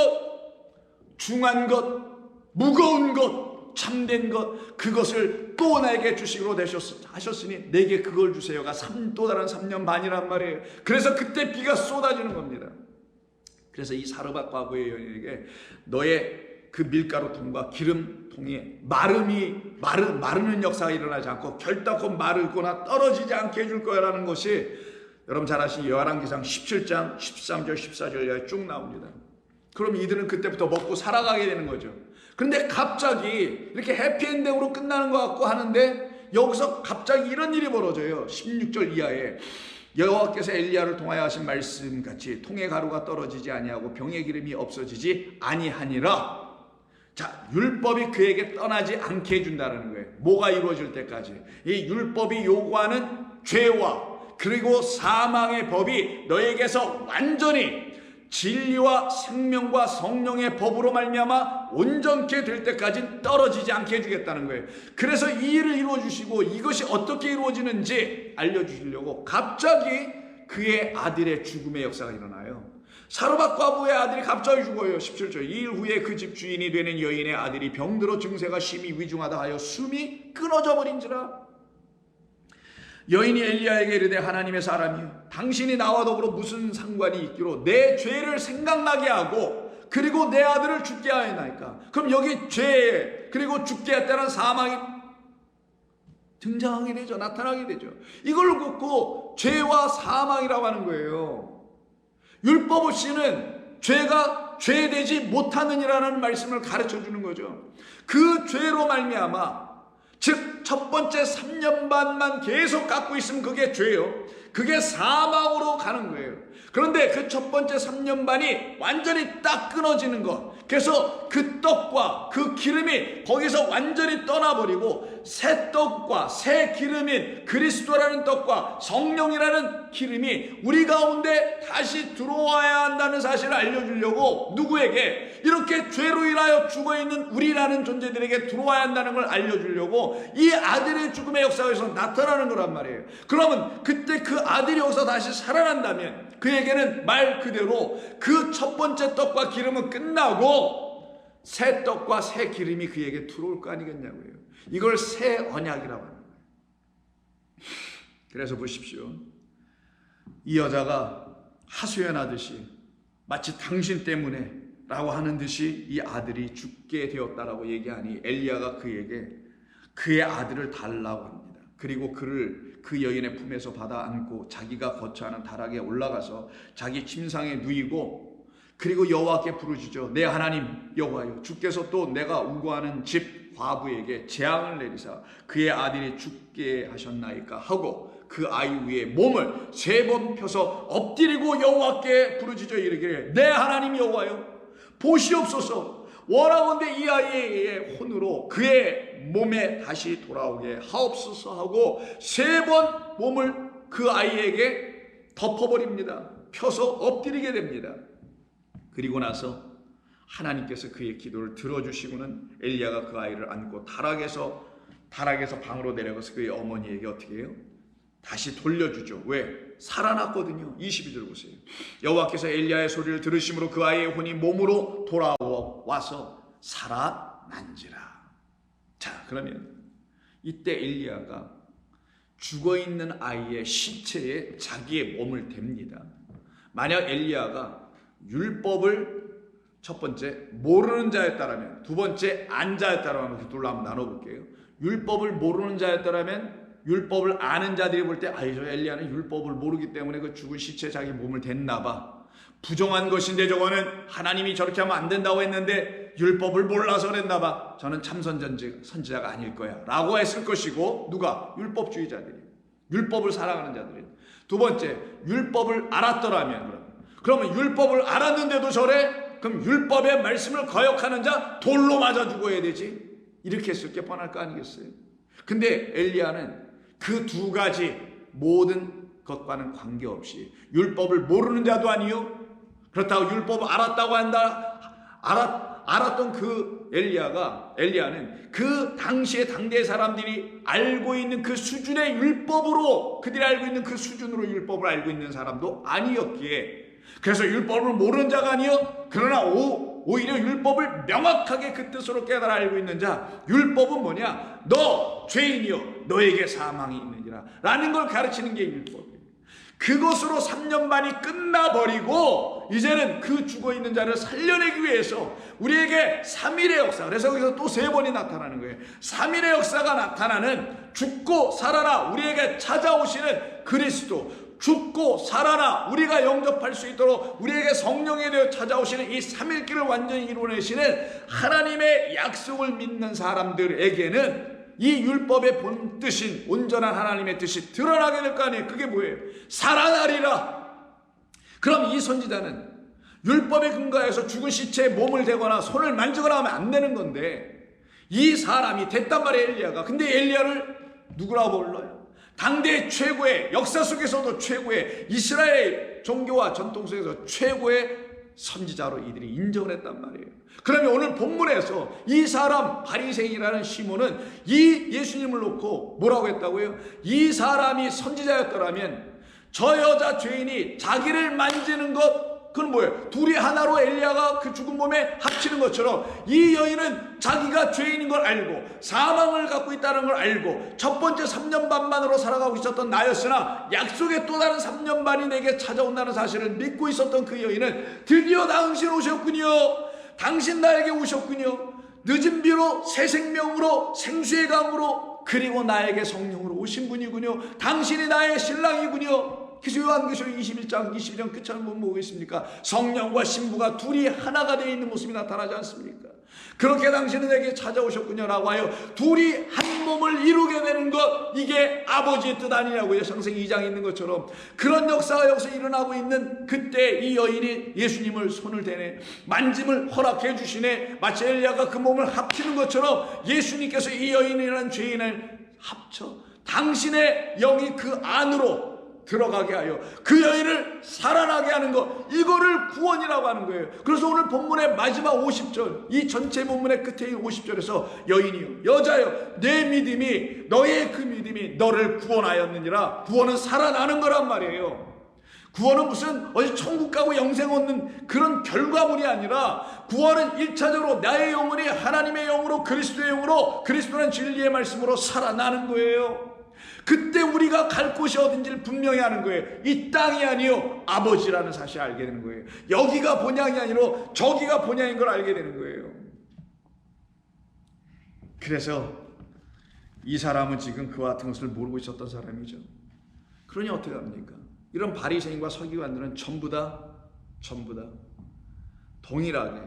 중한 것, 무거운 것, 참된 것, 그것을 또 나에게 주시기로 하셨으니 내게 그걸 주세요가 또 다른 3년 반이란 말이에요. 그래서 그때 비가 쏟아지는 겁니다. 그래서 이 사르밧 과부의 여인에게 너의 그 밀가루통과 기름통이 마르는 역사가 일어나지 않고 결단코 마르거나 떨어지지 않게 해줄 거라는 것이 여러분 잘 아시는 열왕기상 17장 13절 14절에 쭉 나옵니다. 그럼 이들은 그때부터 먹고 살아가게 되는 거죠. 그런데 갑자기 이렇게 해피엔딩으로 끝나는 것 같고 하는데 여기서 갑자기 이런 일이 벌어져요. 16절 이하에 여호와께서 엘리야를 통하여 하신 말씀같이 통의 가루가 떨어지지 아니하고 병의 기름이 없어지지 아니하니라. 자, 율법이 그에게 떠나지 않게 해준다는 거예요. 뭐가 이루어질 때까지. 이 율법이 요구하는 죄와 그리고 사망의 법이 너에게서 완전히 진리와 생명과 성령의 법으로 말미암아 온전케 될 때까지 떨어지지 않게 해주겠다는 거예요. 그래서 이 일을 이루어주시고 이것이 어떻게 이루어지는지 알려주시려고 갑자기 그의 아들의 죽음의 역사가 일어나요. 사르밧 과부의 아들이 갑자기 죽어요. 17절. 2일 후에 그 집 주인이 되는 여인의 아들이 병들어 증세가 심히 위중하다 하여 숨이 끊어져 버린지라. 여인이 엘리야에게 이르되 하나님의 사람이여, 당신이 나와 더불어 무슨 상관이 있기로 내 죄를 생각나게 하고 그리고 내 아들을 죽게 하였나이까. 그럼 여기 죄 그리고 죽게 했다는 사망이 등장하게 되죠. 나타나게 되죠. 이걸 긋고 죄와 사망이라고 하는 거예요. 율법 없이는 죄가 죄되지 못하느니라는 말씀을 가르쳐 주는 거죠. 그 죄로 말미암아, 즉 첫 번째 3년 반만 계속 갖고 있으면 그게 죄요. 그게 사망으로 가는 거예요. 그런데 그 첫 번째 3년 반이 완전히 딱 끊어지는 것, 그래서 그 떡과 그 기름이 거기서 완전히 떠나버리고 새 떡과 새 기름인 그리스도라는 떡과 성령이라는 기름이 우리 가운데 다시 들어와야 한다는 사실을 알려주려고, 누구에게? 이렇게 죄로 인하여 죽어있는 우리라는 존재들에게 들어와야 한다는 걸 알려주려고 이 아들의 죽음의 역사에서 나타나는 거란 말이에요. 그러면 그때 그 아들이 여기서 다시 살아난다면 그에게는 말 그대로 그 첫 번째 떡과 기름은 끝나고 새 떡과 새 기름이 그에게 들어올 거 아니겠냐고요. 이걸 새 언약이라고 하는 거예요. 그래서 보십시오. 이 여자가 하소연하듯이 마치 당신 때문에 라고 하는 듯이 이 아들이 죽게 되었다라고 얘기하니 엘리야가 그에게 그의 아들을 달라고 합니다. 그리고 그를 그 여인의 품에서 받아 안고 자기가 거처하는 다락에 올라가서 자기 침상에 누이고 그리고 여호와께 부르짖어 내 하나님 여호와여, 주께서 또 내가 우거하는 집 과부에게 재앙을 내리사 그의 아들이 죽게 하셨나이까 하고 그 아이 위에 몸을 3번 펴서 엎드리고 여호와께 부르짖어 이르기를 내 하나님 여호와여, 보시옵소서. 원하건대 이 아이의 혼으로 그의 몸에 다시 돌아오게 하옵소서 하고 3번 몸을 그 아이에게 덮어버립니다. 펴서 엎드리게 됩니다. 그리고 나서 하나님께서 그의 기도를 들어주시고는 엘리야가 그 아이를 안고 타락에서 방으로 내려가서 그의 어머니에게 어떻게 해요? 다시 돌려주죠. 왜? 살아났거든요. 22절 보세요. 여호와께서 엘리야의 소리를 들으심으로 그 아이의 혼이 몸으로 돌아와서 살아난지라. 자, 그러면 이때 엘리야가 죽어있는 아이의 시체에 자기의 몸을 댑니다. 만약 엘리야가 율법을 첫 번째 모르는 자였다라면, 두 번째 안 자였다라면, 그 둘로 한번 나눠볼게요. 율법을 모르는 자였다라면, 율법을 아는 자들이 볼 때 저 엘리야는 율법을 모르기 때문에 그 죽은 시체에 자기 몸을 댔나봐, 부정한 것인데 저거는 하나님이 저렇게 하면 안 된다고 했는데 율법을 몰라서 그랬나봐, 저는 참 선지자가 아닐 거야 라고 했을 것이고, 누가? 율법주의자들이, 율법을 사랑하는 자들이. 두 번째, 율법을 알았더라면, 그러면 율법을 알았는데도 저래? 그럼 율법의 말씀을 거역하는 자 돌로 맞아 죽어야 되지, 이렇게 했을 게 뻔할 거 아니겠어요? 근데 엘리야는 그 두 가지 모든 것과는 관계없이 율법을 모르는 자도 아니요, 그렇다고 율법을 알았다고 한다, 알았던 그 엘리야는 그 당시에 당대의 사람들이 알고 있는 그 수준의 율법으로, 그들이 알고 있는 그 수준으로 율법을 알고 있는 사람도 아니었기에, 그래서 율법을 모르는 자가 아니요, 그러나 오히려 율법을 명확하게 그 뜻으로 깨달아 알고 있는 자, 율법은 뭐냐? 너 죄인이요 너에게 사망이 있느니라 라는 걸 가르치는 게 율법이에요. 그것으로 3년 반이 끝나버리고 이제는 그 죽어있는 자를 살려내기 위해서 우리에게 3일의 역사, 그래서 거기서 또 3번이 나타나는 거예요. 3일의 역사가 나타나는 죽고 살아나 우리에게 찾아오시는 그리스도, 죽고 살아나 우리가 영접할 수 있도록 우리에게 성령에 되어 찾아오시는 이 3일길을 완전히 이루어내시는 하나님의 약속을 믿는 사람들에게는 이 율법의 본 뜻인 온전한 하나님의 뜻이 드러나게 될 거 아니에요. 그게 뭐예요? 살아나리라. 그럼 이 선지자는 율법에 근거해서 죽은 시체에 몸을 대거나 손을 만지거나 하면 안 되는 건데, 이 사람이 됐단 말이에요, 엘리야가. 근데 엘리야를 누구라고 불러요? 당대 최고의, 역사 속에서도 최고의, 이스라엘 종교와 전통 속에서 최고의 선지자로 이들이 인정을 했단 말이에요. 그러면 오늘 본문에서 이 사람 바리새인이라는 시몬은 이 예수님을 놓고 뭐라고 했다고요? 이 사람이 선지자였더라면 저 여자 죄인이 자기를 만지는 것, 그건 뭐예요? 둘이 하나로 엘리야가 그 죽은 몸에 합치는 것처럼 이 여인은 자기가 죄인인 걸 알고 사망을 갖고 있다는 걸 알고 첫 번째 3년 반만으로 살아가고 있었던 나였으나 약속의 또 다른 3년 반이 내게 찾아온다는 사실을 믿고 있었던 그 여인은 드디어 당신 오셨군요. 당신 나에게 오셨군요. 늦은 비로 새 생명으로 생수의 강으로 그리고 나에게 성령으로 오신 분이군요. 당신이 나의 신랑이군요. 그래서 요한계시록 21장 22장 끝처럼 못 보고 있습니까? 성령과 신부가 둘이 하나가 되어 있는 모습이 나타나지 않습니까? 그렇게 당신은 내게 찾아오셨군요 라고 하여 둘이 한 몸을 이루게 되는 것, 이게 아버지의 뜻 아니냐고요. 창세기 2장에 있는 것처럼 그런 역사가 여기서 일어나고 있는 그때 이 여인이 예수님을 손을 대네, 만짐을 허락해 주시네. 마치 엘리야가 그 몸을 합치는 것처럼 예수님께서 이 여인이라는 죄인을 합쳐 당신의 영이 그 안으로 들어가게 하여 그 여인을 살아나게 하는 것, 이거를 구원이라고 하는 거예요. 그래서 오늘 본문의 마지막 50절, 이 전체 본문의 끝에 있는 50절에서 여인이요 여자요 내 믿음이, 너의 그 믿음이 너를 구원하였느니라. 구원은 살아나는 거란 말이에요. 구원은 무슨 어디 천국 가고 영생 얻는 그런 결과물이 아니라, 구원은 1차적으로 나의 영혼이 하나님의 영으로, 그리스도의 영으로, 그리스도는 진리의 말씀으로 살아나는 거예요. 그때 우리가 갈 곳이 어딘지를 분명히 아는 거예요. 이 땅이 아니요 아버지라는 사실을 알게 되는 거예요. 여기가 본향이 아니라 저기가 본향인 걸 알게 되는 거예요. 그래서 이 사람은 지금 그와 같은 것을 모르고 있었던 사람이죠. 그러니 어떻게 합니까? 이런 바리새인과 서기관들은 전부 다 동일하게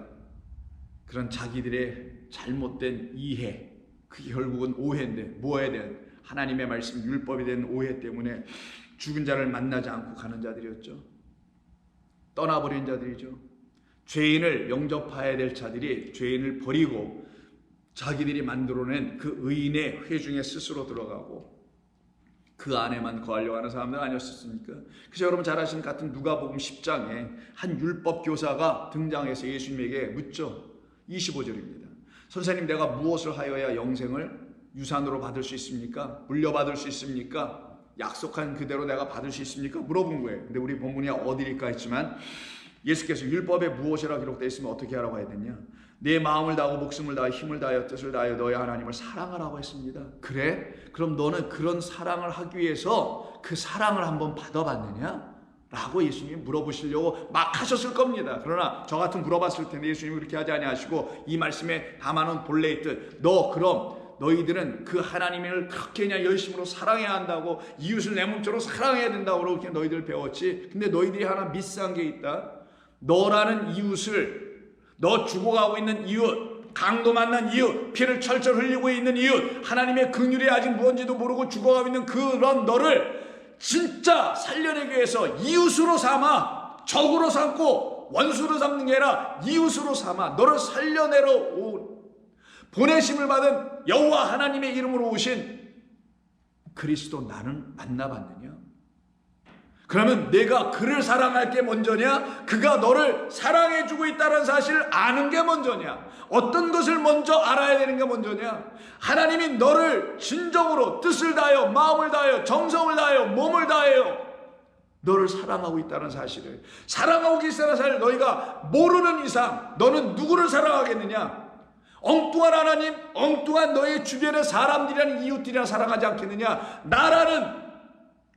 그런 자기들의 잘못된 이해, 그게 결국은 오해인데, 뭐에 대한 하나님의 말씀 율법에 대한 오해 때문에 죽은 자를 만나지 않고 가는 자들이었죠. 떠나버린 자들이죠. 죄인을 영접해야 될 자들이 죄인을 버리고 자기들이 만들어낸 그 의인의 회중에 스스로 들어가고 그 안에만 거하려고 하는 사람들 아니었습니까? 그래서 여러분 잘 아시는 같은 누가복음 10장에 한 율법 교사가 등장해서 예수님에게 묻죠. 25절입니다. 선생님, 내가 무엇을 하여야 영생을 유산으로 받을 수 있습니까? 물려받을 수 있습니까? 약속한 그대로 내가 받을 수 있습니까? 물어본 거예요. 근데 우리 본문이 어디일까 했지만 예수께서 율법에 무엇이라 기록되어 있으면 어떻게 하라고 해야 되냐? 내 마음을 다하고 목숨을 다하여 힘을 다하여 뜻을 다하여 너의 하나님을 사랑하라고 했습니다. 그래? 그럼 너는 그런 사랑을 하기 위해서 그 사랑을 한번 받아봤느냐? 라고 예수님이 물어보시려고 막 하셨을 겁니다. 그러나 저 같은 물어봤을 텐데 예수님이 그렇게 하지 아니하시고 이 말씀에 담아놓은 본래의 뜻, 너희들은 그 하나님을 그렇게 그냥 열심으로 사랑해야 한다고, 이웃을 내 몸처럼 사랑해야 된다고 그렇게 너희들 배웠지. 근데 너희들이 하나 미스한 게 있다. 너라는 이웃을, 너 죽어가고 있는 이웃, 강도 만난 이웃, 피를 철철 흘리고 있는 이웃, 하나님의 긍휼이 아직 뭔지도 모르고 죽어가고 있는 그런 너를 진짜 살려내기 위해서 이웃으로 삼아, 적으로 삼고 원수로 삼는 게 아니라 이웃으로 삼아 너를 살려내러 보내심을 받은 여호와 하나님의 이름으로 오신 그리스도 나는 만나봤느냐? 그러면 내가 그를 사랑할 게 먼저냐? 그가 너를 사랑해주고 있다는 사실을 아는 게 먼저냐? 어떤 것을 먼저 알아야 되는 게 먼저냐? 하나님이 너를 진정으로 뜻을 다하여 마음을 다하여 정성을 다하여 몸을 다하여 너를 사랑하고 있다는 사실을, 사랑하고 계시다는 사실을 너희가 모르는 이상 너는 누구를 사랑하겠느냐? 엉뚱한 하나님, 엉뚱한 너의 주변의 사람들이라는 이웃들이나 사랑하지 않겠느냐? 나라는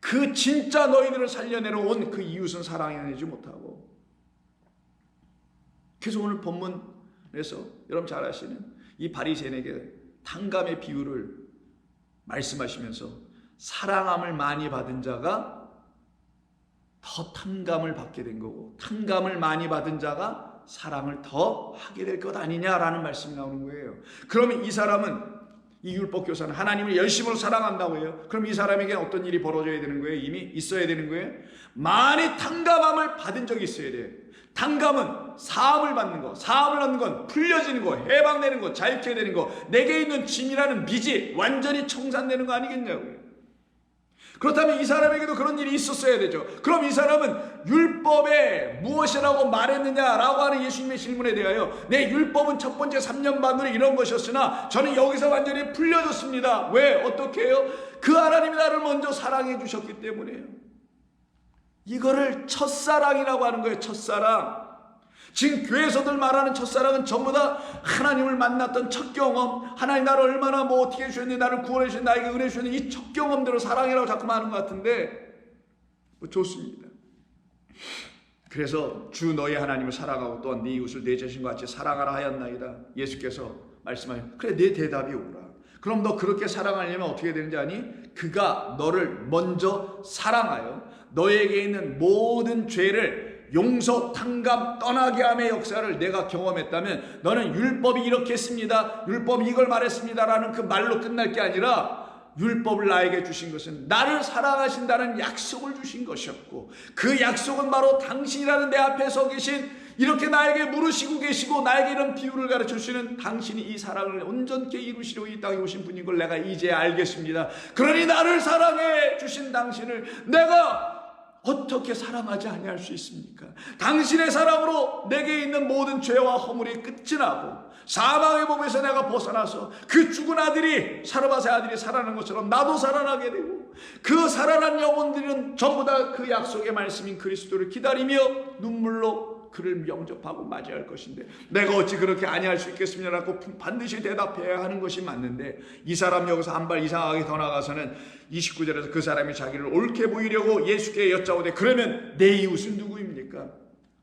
그 진짜 너희들을 살려내러 온 그 이웃은 사랑해내지 못하고. 그래서 오늘 본문에서 여러분 잘 아시는 이 바리새인에게 탕감의 비유를 말씀하시면서 사랑함을 많이 받은 자가 더 탕감을 받게 된 거고, 탕감을 많이 받은 자가 사랑을 더 하게 될 것 아니냐라는 말씀이 나오는 거예요. 그러면 이 사람은, 이 율법교사는 하나님을 열심으로 사랑한다고 해요. 그럼 이 사람에게 어떤 일이 벌어져야 되는 거예요? 이미 있어야 되는 거예요? 많이 탕감함을 받은 적이 있어야 돼요. 탕감은 사함을 받는 거, 사함을 얻는 건 풀려지는 거, 해방되는 거, 자유케 되는 거, 내게 있는 짐이라는 빚이 완전히 청산되는 거 아니겠냐고요. 그렇다면 이 사람에게도 그런 일이 있었어야 되죠. 그럼 이 사람은 율법에 무엇이라고 말했느냐라고 하는 예수님의 질문에 대하여, 내 율법은 첫 번째 3년 반으로 이런 것이었으나 저는 여기서 완전히 풀려졌습니다. 왜? 어떻게 해요? 그 하나님이 나를 먼저 사랑해 주셨기 때문에요. 이거를 첫사랑이라고 하는 거예요. 첫사랑. 지금 교회에서들 말하는 첫사랑은 전부 다 하나님을 만났던 첫 경험, 하나님 나를 얼마나 어떻게 해주셨니, 나를 구원해 주셨니, 나에게 은혜 주셨니, 이 첫 경험들을 사랑이라고 자꾸 말하는 것 같은데 좋습니다. 그래서 주 너희 하나님을 사랑하고 또한 네 이웃을 내 자신과 같이 사랑하라 하였나이다. 예수께서 말씀하신, 그래 내 대답이 오라. 그럼 너 그렇게 사랑하려면 어떻게 되는지 아니? 그가 너를 먼저 사랑하여 너에게 있는 모든 죄를 용서, 탕감, 떠나게 함의 역사를 내가 경험했다면, 너는 율법이 이렇게 했습니다, 율법이 이걸 말했습니다라는 그 말로 끝날 게 아니라, 율법을 나에게 주신 것은 나를 사랑하신다는 약속을 주신 것이었고, 그 약속은 바로 당신이라는 내 앞에 서 계신, 이렇게 나에게 물으시고 계시고 나에게 이런 비유를 가르쳐 주시는 당신이 이 사랑을 온전케 이루시려고 이 땅에 오신 분인 걸 내가 이제 알겠습니다. 그러니 나를 사랑해 주신 당신을 내가 어떻게 사랑하지 아니할 수 있습니까? 당신의 사랑으로 내게 있는 모든 죄와 허물이 끝이 나고 사망의 몸에서 내가 벗어나서 그 죽은 아들이, 사르밧의 아들이 살아나는 것처럼 나도 살아나게 되고, 그 살아난 영혼들은 전부 다 그 약속의 말씀인 그리스도를 기다리며 눈물로 그를 영접하고 맞이할 것인데, 내가 어찌 그렇게 아니할 수 있겠습니다라고 반드시 대답해야 하는 것이 맞는데, 이 사람 여기서 한 발 이상하게 더 나가서는 29절에서 그 사람이 자기를 옳게 보이려고 예수께 여짜오되, 그러면 내 이웃은 누구입니까?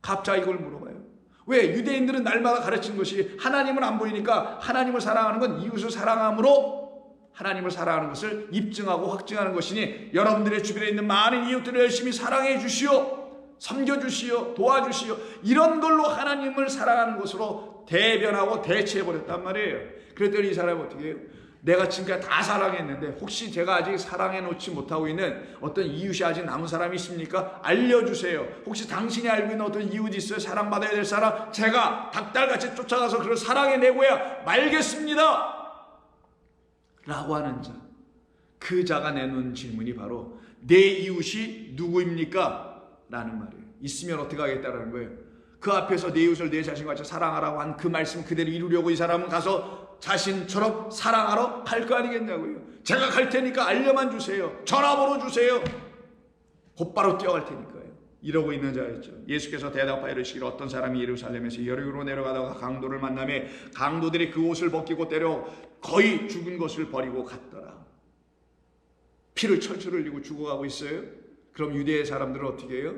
갑자기 이걸 물어봐요. 왜? 유대인들은 날마다 가르친 것이, 하나님을 안 보이니까 하나님을 사랑하는 건 이웃을 사랑함으로 하나님을 사랑하는 것을 입증하고 확증하는 것이니, 여러분들의 주변에 있는 많은 이웃들을 열심히 사랑해 주시오. 섬겨주시오, 도와주시오, 이런 걸로 하나님을 사랑하는 것으로 대변하고 대체해버렸단 말이에요. 그랬더니 이 사람이 어떻게 해요? 내가 지금까지 다 사랑했는데 혹시 제가 아직 사랑해 놓지 못하고 있는 어떤 이웃이 아직 남은 사람이 있습니까? 알려주세요. 혹시 당신이 알고 있는 어떤 이웃이 있어요? 사랑받아야 될 사람? 제가 닭달같이 쫓아가서 그를 사랑해내고야 말겠습니다 라고 하는 자, 그 자가 내놓은 질문이 바로 내 이웃이 누구입니까? 라는 말이에요. 있으면 어떻게 하겠다라는 거예요. 그 앞에서 내 이웃을 내 자신과 같이 사랑하라고 한 그 말씀 그대로 이루려고 이 사람은 가서 자신처럼 사랑하러 갈 거 아니겠냐고요. 제가 갈 테니까 알려만 주세요. 전화번호 주세요. 곧바로 뛰어갈 테니까요. 이러고 있는 자였죠. 예수께서 대답하여 이르시기를 어떤 사람이 예루살렘에서 여리고로 내려가다가 강도를 만나며 강도들이 그 옷을 벗기고 때려 거의 죽은 것을 버리고 갔더라. 피를 철철 흘리고 죽어가고 있어요. 그럼 유대의 사람들은 어떻게 해요?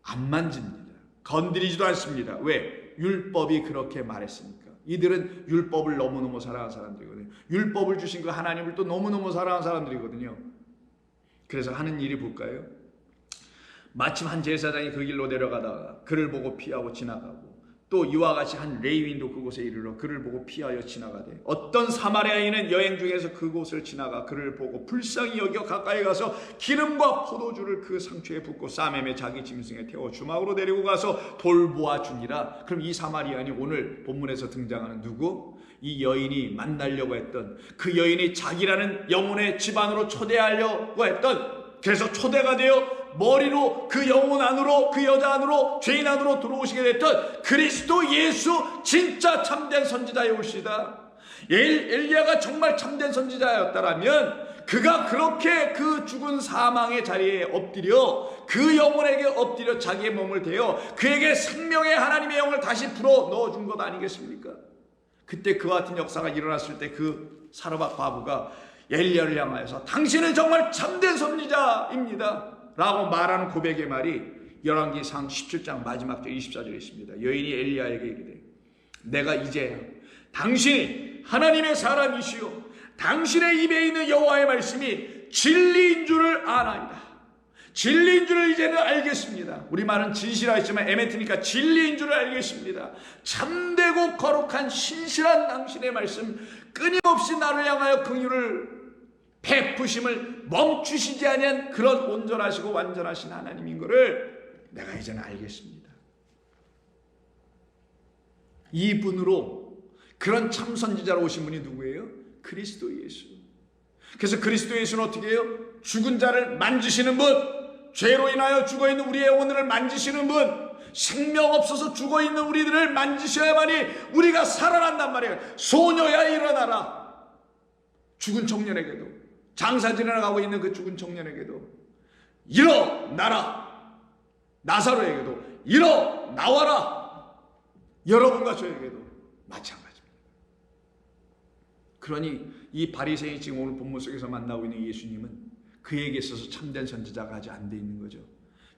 안 만집니다. 건드리지도 않습니다. 왜? 율법이 그렇게 말했으니까. 이들은 율법을 너무너무 사랑하는 사람들이거든요. 율법을 주신 그 하나님을 또 너무너무 사랑하는 사람들이거든요. 그래서 하는 일이 볼까요? 마침 한 제사장이 그 길로 내려가다가 그를 보고 피하고 지나가고, 또 이와 같이 한 레위인도 그곳에 이르러 그를 보고 피하여 지나가되, 어떤 사마리아인은 여행 중에서 그곳을 지나가 그를 보고 불쌍히 여겨 가까이 가서 기름과 포도주를 그 상추에 붓고 싸매매 자기 짐승에 태워 주막으로 데리고 가서 돌보아 주니라. 그럼 이 사마리아인이 오늘 본문에서 등장하는 누구? 이 여인이 만나려고 했던, 그 여인이 자기라는 영혼의 집안으로 초대하려고 했던, 그래서 초대가 되어 머리로 그 영혼 안으로, 그 여자 안으로, 죄인 안으로 들어오시게 됐던 그리스도 예수, 진짜 참된 선지자의 옷이다. 엘리야가 정말 참된 선지자였다라면 그가 그렇게 그 죽은 사망의 자리에 엎드려 그 영혼에게 엎드려 자기의 몸을 대어 그에게 생명의 하나님의 영을 다시 불어 넣어준 것 아니겠습니까? 그때 그와 같은 역사가 일어났을 때 그 사르밧 과부가 엘리야를 향하여서 당신은 정말 참된 선지자입니다 라고 말하는 고백의 말이 열왕기상 17장 마지막 절 24절에 있습니다. 여인이 엘리야에게 이르되 내가 이제 당신이 하나님의 사람이시오 당신의 입에 있는 여호와의 말씀이 진리인 줄을 아나이다. 진리인 줄을 이제는 알겠습니다. 우리말은 진실하 했지만 에메트니까 진리인 줄을 알겠습니다. 참되고 거룩한 신실한 당신의 말씀, 끊임없이 나를 향하여 긍휼을 베푸심을 멈추시지 아니한 그런 온전하시고 완전하신 하나님인 것을 내가 이제는 알겠습니다. 이분으로 그런 참 선지자로 오신 분이 누구예요? 그리스도 예수. 그래서 그리스도 예수는 어떻게 해요? 죽은 자를 만지시는 분, 죄로 인하여 죽어있는 우리의 영혼을 만지시는 분, 생명 없어서 죽어있는 우리들을 만지셔야만이 우리가 살아난단 말이에요. 소녀야 일어나라. 죽은 청년에게도, 장사 지나가고 있는 그 죽은 청년에게도 일어나라. 나사로에게도 일어나와라. 여러분과 저에게도 마찬가지입니다. 그러니 이 바리새인이 지금 오늘 본문 속에서 만나고 있는 예수님은 그에게 있어서 참된 선지자가 아직 안 돼 있는 거죠.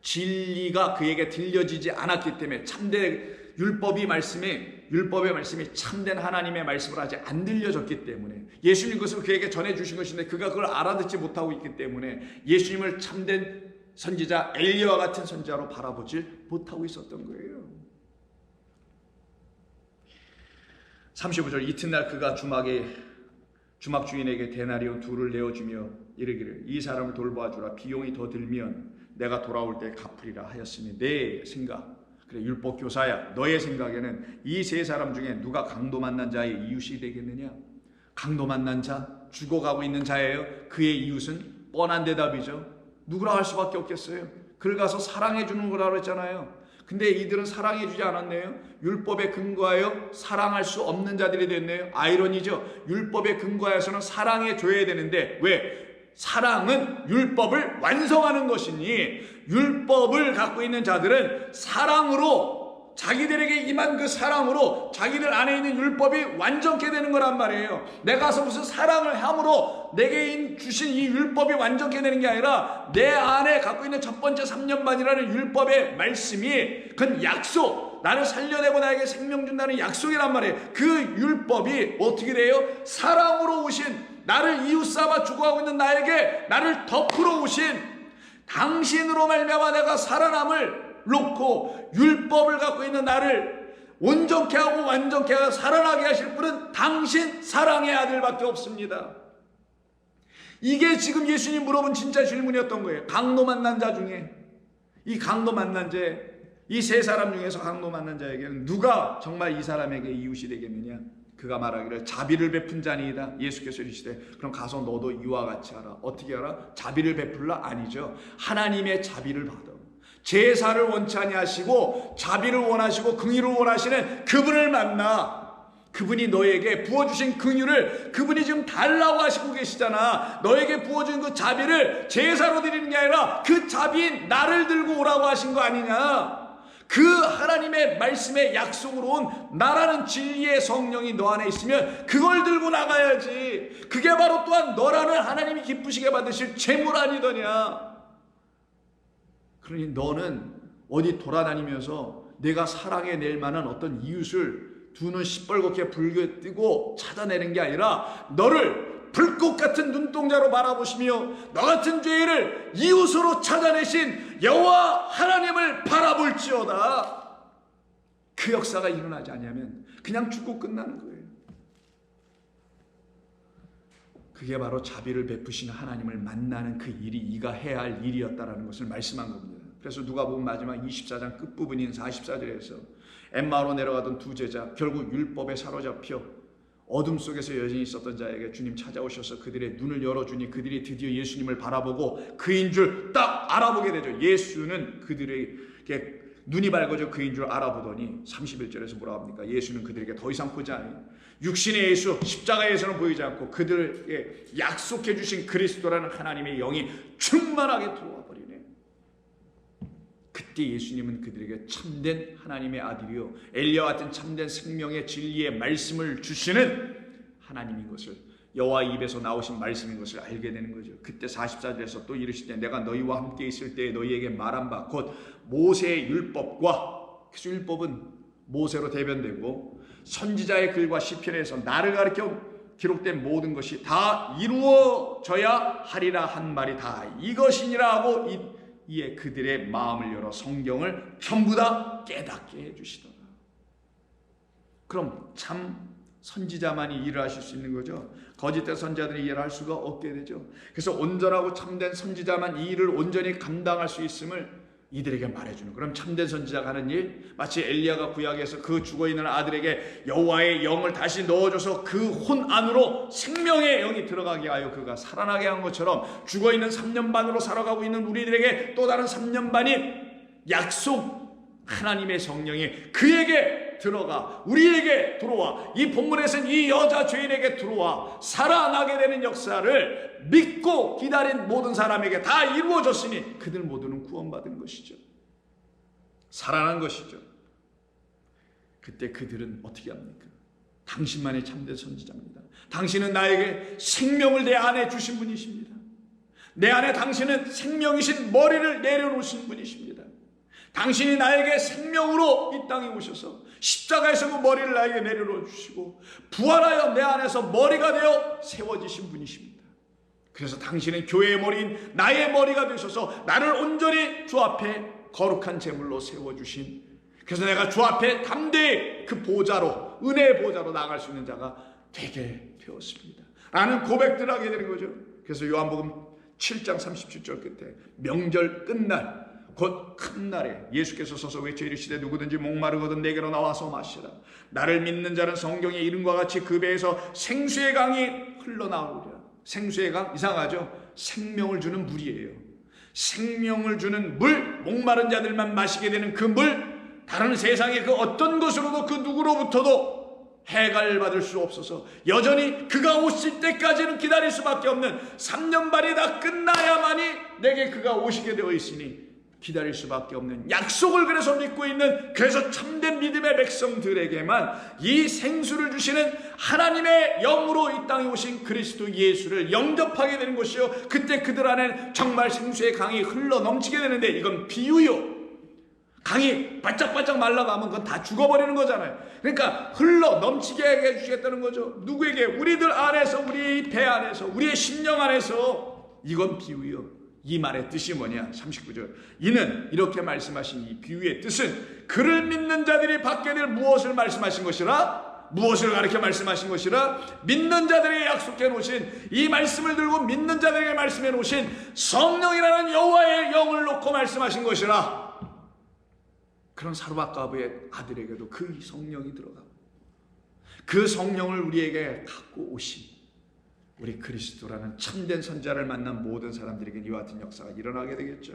진리가 그에게 들려지지 않았기 때문에 참된 율법의 말씀이 참된 하나님의 말씀을 아직 안 들려졌기 때문에, 예수님 그것을 그에게 전해주신 것인데 그가 그걸 알아듣지 못하고 있기 때문에 예수님을 참된 선지자 엘리야와 같은 선지자로 바라보지 못하고 있었던 거예요. 35절 이튿날 그가 주막 주인에게 데나리온 2를 내어주며 이르기를 이 사람을 돌보아주라. 비용이 더 들면 내가 돌아올 때 갚으리라 하였으니 내 생각, 그래 율법 교사야, 너의 생각에는 이 세 사람 중에 누가 강도 만난 자의 이웃이 되겠느냐? 강도 만난 자, 죽어가고 있는 자예요. 그의 이웃은 뻔한 대답이죠. 누구라 할 수밖에 없겠어요. 그를 가서 사랑해 주는 거라고 했잖아요. 근데 이들은 사랑해 주지 않았네요. 율법에 근거하여 사랑할 수 없는 자들이 됐네요. 아이러니죠. 율법에 근거하여서는 사랑해 줘야 되는데 왜? 사랑은 율법을 완성하는 것이니 율법을 갖고 있는 자들은 사랑으로, 자기들에게 임한 그 사랑으로 자기들 안에 있는 율법이 완전케 되는 거란 말이에요. 내가 가서 무슨 사랑을 함으로 내게 주신 이 율법이 완전케 되는 게 아니라 내 안에 갖고 있는 첫 번째 3년반이라는 율법의 말씀이, 그건 약속, 나를 살려내고 나에게 생명 준다는 약속이란 말이에요. 그 율법이 어떻게 돼요? 사랑으로 오신, 나를 이웃삼아 죽어가고 있는 나에게 나를 덮으러 오신 당신으로 말미암아 내가 살아남을 놓고 율법을 갖고 있는 나를 온전케 하고 완전케 하고 살아나게 하실 분은 당신 사랑의 아들밖에 없습니다. 이게 지금 예수님 물어본 진짜 질문이었던 거예요. 강도 만난 자 중에, 이 강도 만난 자, 이 세 사람 중에서 강도 만난 자에게는 누가 정말 이 사람에게 이웃이 되겠느냐? 그가 말하기를 자비를 베푼 자니이다. 예수께서 이르시되 그럼 가서 너도 이와 같이 하라. 어떻게 하라? 자비를 베풀라? 아니죠. 하나님의 자비를 받아. 제사를 원치 아니하시고 자비를 원하시고 긍휼을 원하시는 그분을 만나. 그분이 너에게 부어주신 긍휼을 그분이 지금 달라고 하시고 계시잖아. 너에게 부어준 그 자비를 제사로 드리는 게 아니라 그 자비인 나를 들고 오라고 하신 거 아니냐. 그 하나님의 말씀의 약속으로 온 나라는 진리의 성령이 너 안에 있으면 그걸 들고 나가야지. 그게 바로 또한 너라는 하나님이 기쁘시게 받으실 재물 아니더냐. 그러니 너는 어디 돌아다니면서 내가 사랑해낼 만한 어떤 이웃을 두 눈 시뻘겋게 붉게 뜨고 찾아내는 게 아니라 너를 불꽃 같은 눈동자로 바라보시며 너 같은 죄인을 이웃으로 찾아내신 여호와 하나님을 바라볼지어다. 그 역사가 일어나지 않으면 그냥 죽고 끝나는 거예요. 그게 바로 자비를 베푸시는 하나님을 만나는 그 일이 네가 해야 할 일이었다라는 것을 말씀한 겁니다. 그래서 누가복음 마지막 24장 끝부분인 44절에서 엠마오로 내려가던 두 제자, 결국 율법에 사로잡혀 어둠 속에서 여전히 있었던 자에게 주님 찾아오셔서 그들의 눈을 열어주니 그들이 드디어 예수님을 바라보고 그인 줄 딱 알아보게 되죠. 예수는 그들에게 눈이 밝아져 그인 줄 알아보더니 31절에서 뭐라 합니까? 예수는 그들에게 더 이상 보지 않아요. 육신의 예수, 십자가에서는 보이지 않고 그들에게 약속해 주신 그리스도라는 하나님의 영이 충만하게 들어와 버리네. 그때 예수님은 그들에게 참된 하나님의 아들이요 엘리야와 같은 참된 생명의 진리의 말씀을 주시는 하나님인 것을, 여호와 입에서 나오신 말씀인 것을 알게 되는 거죠. 그때 44절에서 또 이르시되 내가 너희와 함께 있을 때에 너희에게 말한 바 곧 모세의 율법과, 그래서 율법은 모세로 대변되고 선지자의 글과 시편에서 나를 가리켜 기록된 모든 것이 다 이루어져야 하리라 한 말이 다 이것이니라 하고 이에 그들의 마음을 열어 성경을 전부 다 깨닫게 해주시더라. 그럼 참 선지자만이 일을 하실 수 있는 거죠. 거짓된 선지자들이 일을 할 수가 없게 되죠. 그래서 온전하고 참된 선지자만 이 일을 온전히 감당할 수 있음을 이들에게 말해주는. 그럼 참된 선지자가 하는 일, 마치 엘리야가 구약에서 그 죽어있는 아들에게 여호와의 영을 다시 넣어줘서 그 혼 안으로 생명의 영이 들어가게 하여 그가 살아나게 한 것처럼 죽어있는 3년 반으로 살아가고 있는 우리들에게 또 다른 3년 반인 약속 하나님의 성령이 그에게 들어가 우리에게 들어와 이 본문에서는 이 여자 죄인에게 들어와 살아나게 되는 역사를 믿고 기다린 모든 사람에게 다 이루어졌으니 그들 모두는 구원받은 것이죠. 살아난 것이죠. 그때 그들은 어떻게 합니까? 당신만이 참된 선지자입니다. 당신은 나에게 생명을 내 안에 주신 분이십니다. 내 안에 당신은 생명이신 머리를 내려놓으신 분이십니다. 당신이 나에게 생명으로 이 땅에 오셔서 십자가에서 그 머리를 나에게 내려놓아 주시고 부활하여 내 안에서 머리가 되어 세워지신 분이십니다. 그래서 당신은 교회의 머리인 나의 머리가 되셔서 나를 온전히 주 앞에 거룩한 제물로 세워주신, 그래서 내가 주 앞에 담대히 그 보좌로, 은혜의 보좌로 나아갈 수 있는 자가 되게 되었습니다 라는 고백들을 하게 되는 거죠. 그래서 요한복음 7장 37절 끝에 명절 끝날 곧 큰 날에 예수께서 서서 외쳐 이르시되 누구든지 목마르거든 내게로 나와서 마시라. 나를 믿는 자는 성경의 이름과 같이 그 배에서 생수의 강이 흘러나오리라. 생수의 강, 이상하죠? 생명을 주는 물이에요. 생명을 주는 물, 목마른 자들만 마시게 되는 그 물, 다른 세상의 그 어떤 것으로도 그 누구로부터도 해갈 받을 수 없어서 여전히 그가 오실 때까지는 기다릴 수밖에 없는 3년 반이 다 끝나야만이 내게 그가 오시게 되어 있으니 기다릴 수밖에 없는 약속을 그래서 믿고 있는, 그래서 참된 믿음의 백성들에게만 이 생수를 주시는 하나님의 영으로 이 땅에 오신 그리스도 예수를 영접하게 되는 것이요, 그때 그들 안에 정말 생수의 강이 흘러 넘치게 되는데, 이건 비유요. 강이 바짝바짝 말라가면 그건 다 죽어버리는 거잖아요. 그러니까 흘러 넘치게 해주시겠다는 거죠. 누구에게? 우리들 안에서, 우리 배 안에서, 우리의 심령 안에서. 이건 비유요. 이 말의 뜻이 뭐냐? 39절. 이는 이렇게 말씀하신 이 비유의 뜻은 그를 믿는 자들이 받게 될 무엇을 말씀하신 것이라? 무엇을 가르쳐 말씀하신 것이라? 믿는 자들에게 약속해 놓으신 이 말씀을 들고 믿는 자들에게 말씀해 놓으신 성령이라는 여호와의 영을 놓고 말씀하신 것이라. 그런 사르밧가브의 아들에게도 그 성령이 들어가고 그 성령을 우리에게 갖고 오신 우리 그리스도라는 참된 선자를 만난 모든 사람들에게 이와 같은 역사가 일어나게 되겠죠.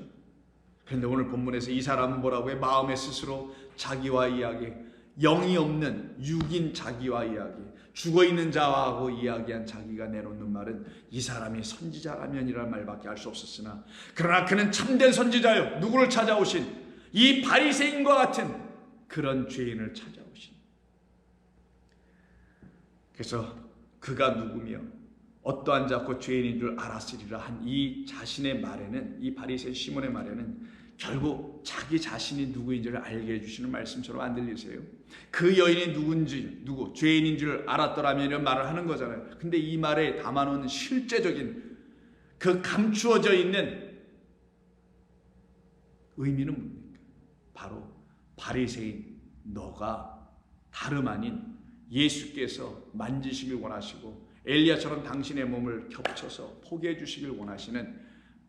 그런데 오늘 본문에서 이 사람은 뭐라고 해? 마음에 스스로 자기와 이야기, 영이 없는 육인 자기와 이야기, 죽어있는 자하고 이야기한 자기가 내놓는 말은 이 사람이 선지자라면이라는 말밖에 할 수 없었으나 그러나 그는 참된 선지자요, 누구를 찾아오신 이 바리새인과 같은 그런 죄인을 찾아오신. 그래서 그가 누구며 어떠한 자고 죄인인 줄 알았으리라 한 이 자신의 말에는, 이 바리새인 시몬의 말에는 결국 자기 자신이 누구인지를 알게 해주시는 말씀처럼 안 들리세요? 그 여인이 누구 죄인인 줄 알았더라면 이런 말을 하는 거잖아요. 근데 이 말에 담아놓은 실제적인 그 감추어져 있는 의미는 뭡니까? 바로 바리새인, 너가 다름 아닌 예수께서 만지시길 원하시고 엘리야처럼 당신의 몸을 겹쳐서 포개해 주시길 원하시는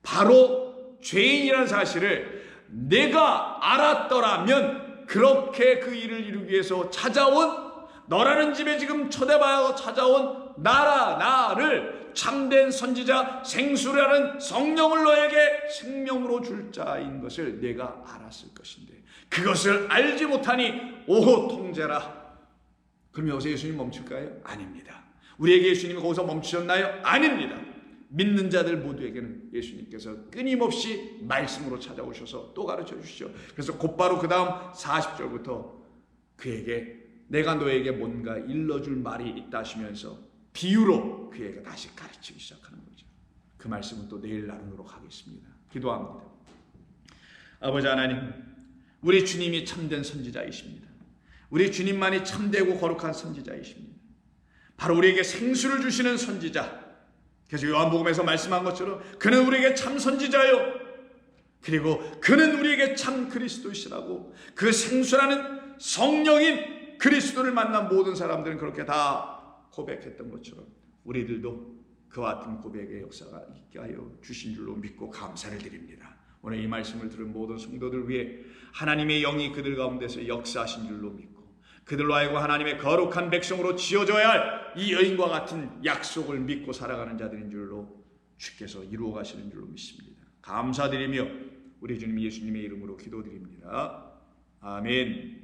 바로 죄인이라는 사실을 내가 알았더라면 그렇게 그 일을 이루기 위해서 찾아온, 너라는 집에 지금 초대받아 찾아온 나를 참된 선지자 생수라는 성령을 너에게 생명으로 줄 자인 것을 내가 알았을 것인데 그것을 알지 못하니 오 통제라. 그럼 여기서 예수님 멈출까요? 아닙니다. 우리에게 예수님이 거기서 멈추셨나요? 아닙니다. 믿는 자들 모두에게는 예수님께서 끊임없이 말씀으로 찾아오셔서 또 가르쳐 주시죠. 그래서 곧바로 그 다음 40절부터 그에게 내가 너에게 뭔가 일러줄 말이 있다 하시면서 비유로 그에게 다시 가르치기 시작하는 거죠. 그 말씀은 또 내일 나누도록 하겠습니다. 기도합니다. 아버지 하나님, 우리 주님이 참된 선지자이십니다. 우리 주님만이 참되고 거룩한 선지자이십니다. 바로 우리에게 생수를 주시는 선지자. 그래서 요한복음에서 말씀한 것처럼 그는 우리에게 참 선지자요, 그리고 그는 우리에게 참 그리스도이시라고 그 생수라는 성령인 그리스도를 만난 모든 사람들은 그렇게 다 고백했던 것처럼 우리들도 그와 같은 고백의 역사가 있게 하여 주신 줄로 믿고 감사를 드립니다. 오늘 이 말씀을 들은 모든 성도들 위해 하나님의 영이 그들 가운데서 역사하신 줄로 믿고 그들로 하여금 하나님의 거룩한 백성으로 지어져야 할 이 여인과 같은 약속을 믿고 살아가는 자들인 줄로 주께서 이루어 가시는 줄로 믿습니다. 감사드리며 우리 주님 예수님의 이름으로 기도드립니다. 아멘.